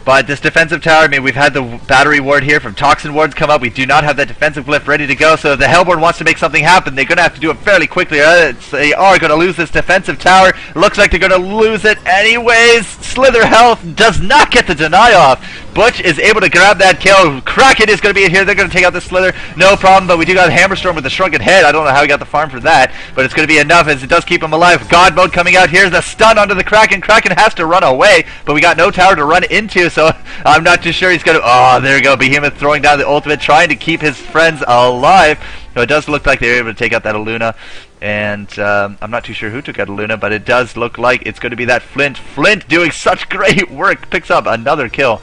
But this defensive tower, I mean, we've had the battery ward here from Toxin wards come up. We do not have that defensive glyph ready to go, so if the Hellborn wants to make something happen, they're going to have to do it fairly quickly. They are going to lose this defensive tower. Looks like they're going to lose it anyways. Slither Health does not get the deny off. Butch is able to grab that kill. Kraken is going to be in here. They're going to take out the Slither. No problem, but we do got Hammerstorm with the shrunken head. I don't know how he got the farm for that, but it's going to be enough as it does keep him alive. God mode coming out. Here's the stun onto the Kraken. Kraken has to run away, but we got no tower to run into, so I'm not too sure he's going to... Oh, there you go. Behemoth throwing down the ultimate, trying to keep his friends alive. So it does look like they were able to take out that Aluna. And I'm not too sure who took out Aluna, but it does look like it's going to be that Flint. Flint doing such great work. Picks up another kill.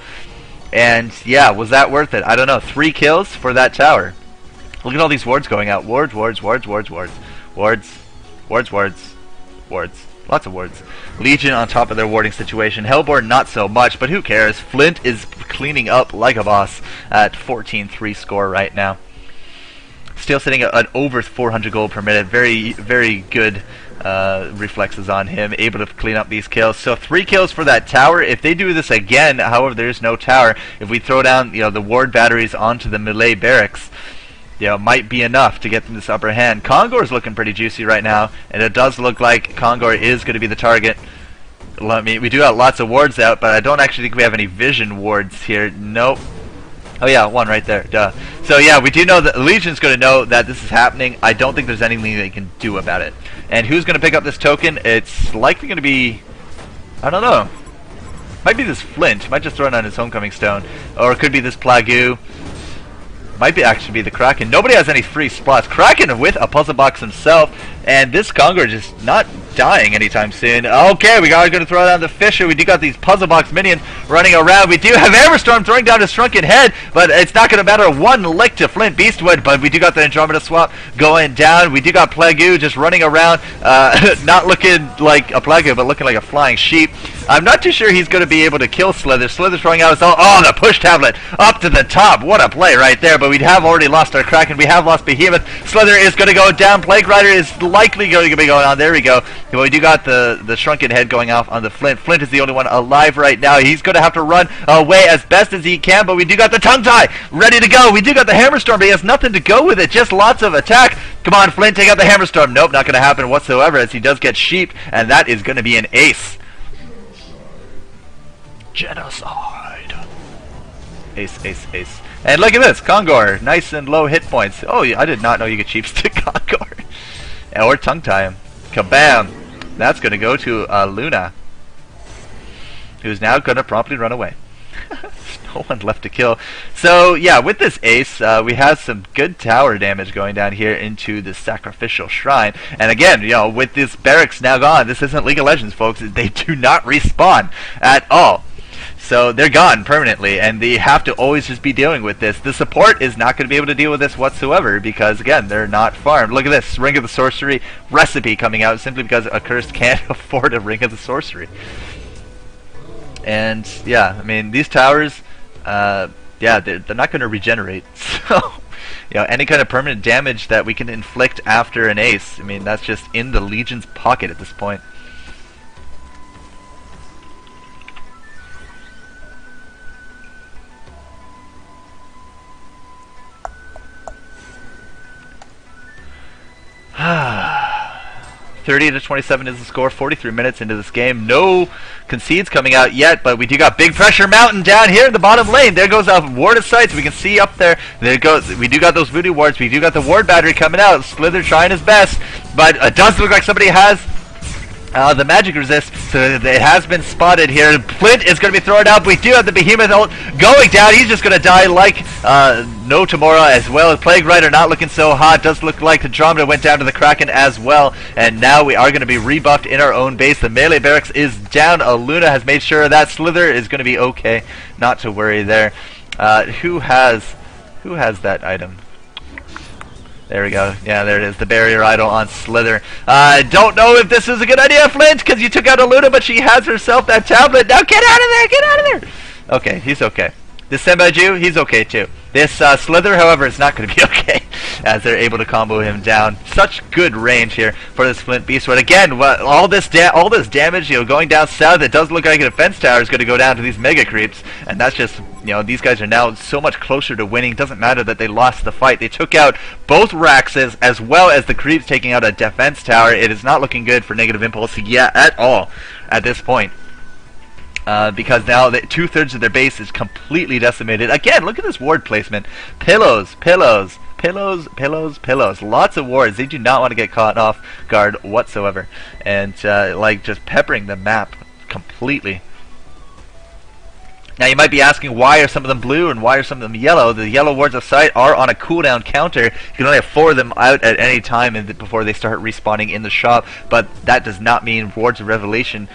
And yeah, was that worth it? I don't know. 3 kills for that tower. Look at all these wards going out. Wards, wards, wards, wards, wards. Wards, wards, wards, wards. Lots of wards. Legion on top of their warding situation. Hellborn not so much, but who cares? Flint is cleaning up like a boss at 14-3 score right now. Still sitting at over 400 gold per minute. Very, very good reflexes on him. Able to clean up these kills. So 3 kills for that tower. If they do this again, however, there is no tower. If we throw down, the ward batteries onto the melee barracks, might be enough to get them this upper hand. Kongor is looking pretty juicy right now, and it does look like Kongor is going to be the target. I mean, we do have lots of wards out, but I don't actually think we have any vision wards here. Nope. Oh yeah, one right there. Duh. So yeah, we do know that Legion's going to know that this is happening. I don't think there's anything they can do about it. And who's going to pick up this token? It's likely going to be... I don't know. Might be this Flint. Might just throw it on his homecoming stone. Or it could be this Plague. Might be actually be the Kraken. Nobody has any free spots. Kraken with a puzzle box himself. And this Kongor just not dying anytime soon. Okay, we are going to throw down the Fisher. We do got these puzzle box minions running around. We do have Hammerstorm throwing down his shrunken head, but it's not going to matter one lick to Flint Beastwood. But we do got the Andromeda swap going down. We do got Plague just running around, not looking like a Plague, but looking like a flying sheep. I'm not too sure he's going to be able to kill Slither. Slither throwing out his... Oh, the push tablet up to the top. What a play right there. But we have already lost our Kraken. We have lost Behemoth. Slither is going to go down. Plague Rider is likely going to be going on. There we go. But we do got the shrunken head going off on the Flint. Flint is the only one alive right now. He's going to have to run away as best as he can. But we do got the tongue tie ready to go. We do got the Hammerstorm, but he has nothing to go with it. Just lots of attack. Come on, Flint, take out the Hammerstorm. Nope, not going to happen whatsoever as he does get sheeped. And that is going to be an ace. Genocide. Ace, ace, ace. And look at this, Kongor, nice and low hit points. Oh, I did not know you could cheap stick Kongor. Or tongue tie him. Kabam. That's going to go to Luna, who's now going to promptly run away. No one left to kill. So yeah, with this ace, we have some good tower damage going down here into the sacrificial shrine. And again, with this barracks now gone, this isn't League of Legends, folks. They do not respawn at all. So they're gone permanently, and they have to always just be dealing with this. The support is not going to be able to deal with this whatsoever because, again, they're not farmed. Look at this, Ring of the Sorcery recipe coming out simply because Accursed can't afford a Ring of the Sorcery. And, yeah, I mean, these towers, yeah, they're not going to regenerate. So, any kind of permanent damage that we can inflict after an ace, I mean, that's just in the Legion's pocket at this point. Ah, 30-27 is the score. 43 minutes into this game. No concedes coming out yet, but we do got Big Pressure Mountain down here in the bottom lane. There goes a ward of sights. We can see up there. There goes. We do got those voodoo wards. We do got the ward battery coming out. Slither trying his best, but it does look like somebody has the magic resist, so it has been spotted here. Flint is going to be thrown out. We do have the Behemoth ult going down. He's just going to die like no tomorrow as well. Plague Rider not looking so hot. Does look like Andromeda went down to the Kraken as well. And now we are going to be rebuffed in our own base. The melee barracks is down. Luna has made sure that Slither is going to be okay. Not to worry there. Who has that item? There we go. Yeah, there it is. The barrier idol on Slither. I don't know if this is a good idea, Flint, because you took out Aluna, but she has herself that tablet. Now get out of there! Get out of there! Okay, he's okay. This Senbaiju, he's okay too. This Slither, however, is not going to be okay, as they're able to combo him down. Such good range here for this Flint Beastwood. Again, all this damage, going down south, it does look like a defense tower is going to go down to these mega creeps, and that's just, these guys are now so much closer to winning. Doesn't matter that they lost the fight. They took out both Raxes as well as the creeps taking out a defense tower. It is not looking good for Negative Impulse at all at this point. because now 2/3 of their base is completely decimated. Again, look at this ward placement. Pillows, pillows, pillows, pillows, pillows. Lots of wards. They do not want to get caught off guard whatsoever. And like just peppering the map completely. Now you might be asking, why are some of them blue and why are some of them yellow? The yellow wards of sight are on a cooldown counter. You can only have 4 of them out at any time before they start respawning in the shop, but that does not mean wards of revelation,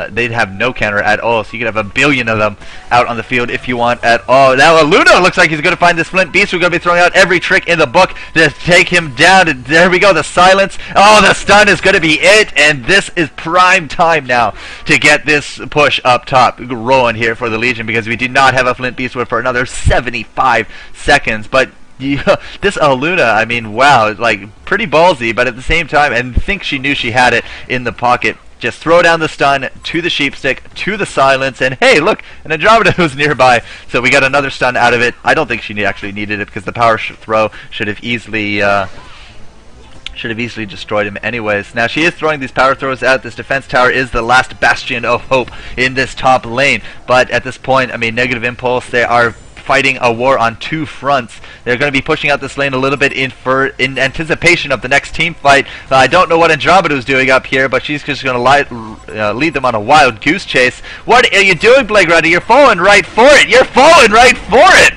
they'd have no counter at all, so you could have 1 billion of them out on the field if you want at all. Now Luna looks like he's going to find this Flint Beast. We're going to be throwing out every trick in the book to take him down. And there we go, the silence. Oh, the stun is going to be it, and this is prime time now to get this push up top rolling here for the Legion, because we do not have a Flint Beast for another 75 seconds. But this Luna, I mean, wow, like pretty ballsy, but at the same time, and I think she knew she had it in the pocket. Just throw down the stun to the sheepstick, to the silence, and hey, look, an Andromeda was nearby, so we got another stun out of it. I don't think she actually needed it, because the power throw should have easily destroyed him anyways. Now she is throwing these power throws out. This defense tower is the last bastion of hope in this top lane, but at this point, I mean, Negative Impulse, they are fighting a war on 2 fronts. They're going to be pushing out this lane a little bit in anticipation of the next team fight. I don't know what Andromeda is doing up here, but she's just going to lead them on a wild goose chase. What are you doing, Blake Ruddy? You're falling right for it. You're falling right for it.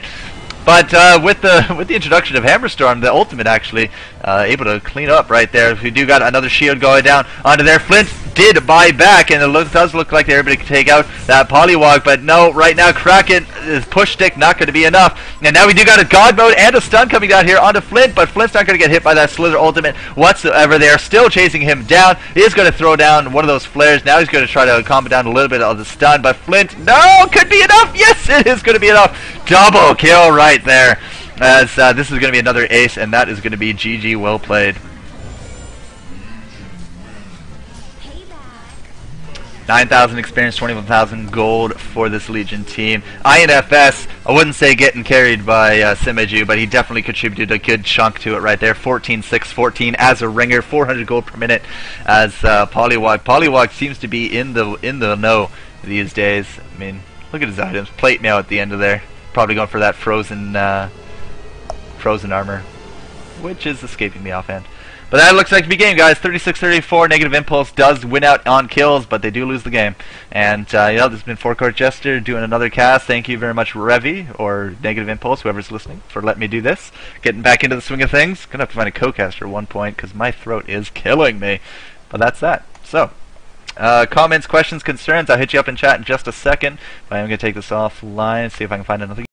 But with the introduction of Hammerstorm, the ultimate actually able to clean up right there. We do got another shield going down onto their Flint. Did buy back, and it does look like they're able to take out that Polywog, but no, right now Kraken is push stick not going to be enough. And now we do got a God mode and a stun coming down here onto Flint, but Flint's not going to get hit by that Slither ultimate whatsoever. They are still chasing him down. He is going to throw down one of those flares. Now he's going to try to calm down a little bit of the stun, but Flint, no, could be enough. Yes, it is going to be enough. Double kill right there, as this is going to be another ace, and that is going to be GG, well played. 9,000 experience, 21,000 gold for this Legion team. INFS, I wouldn't say getting carried by Simeju, but he definitely contributed a good chunk to it right there. 14, 6, 14 as a ringer, 400 gold per minute as Polywog. Polywog seems to be in the know these days. I mean, look at his items. Plate mail at the end of there. Probably going for that frozen armor, which is escaping me offhand. But that looks like to be game, guys. 36-34. Negative Impulse does win out on kills, but they do lose the game. And you know, this has been FourCourtJester doing another cast. Thank you very much, Revy, or Negative Impulse, whoever's listening, for letting me do this. Getting back into the swing of things. Gonna have to find a co-caster at one point, because my throat is killing me. But that's that. So, comments, questions, concerns, I'll hit you up in chat in just a second. But I'm gonna take this offline, see if I can find another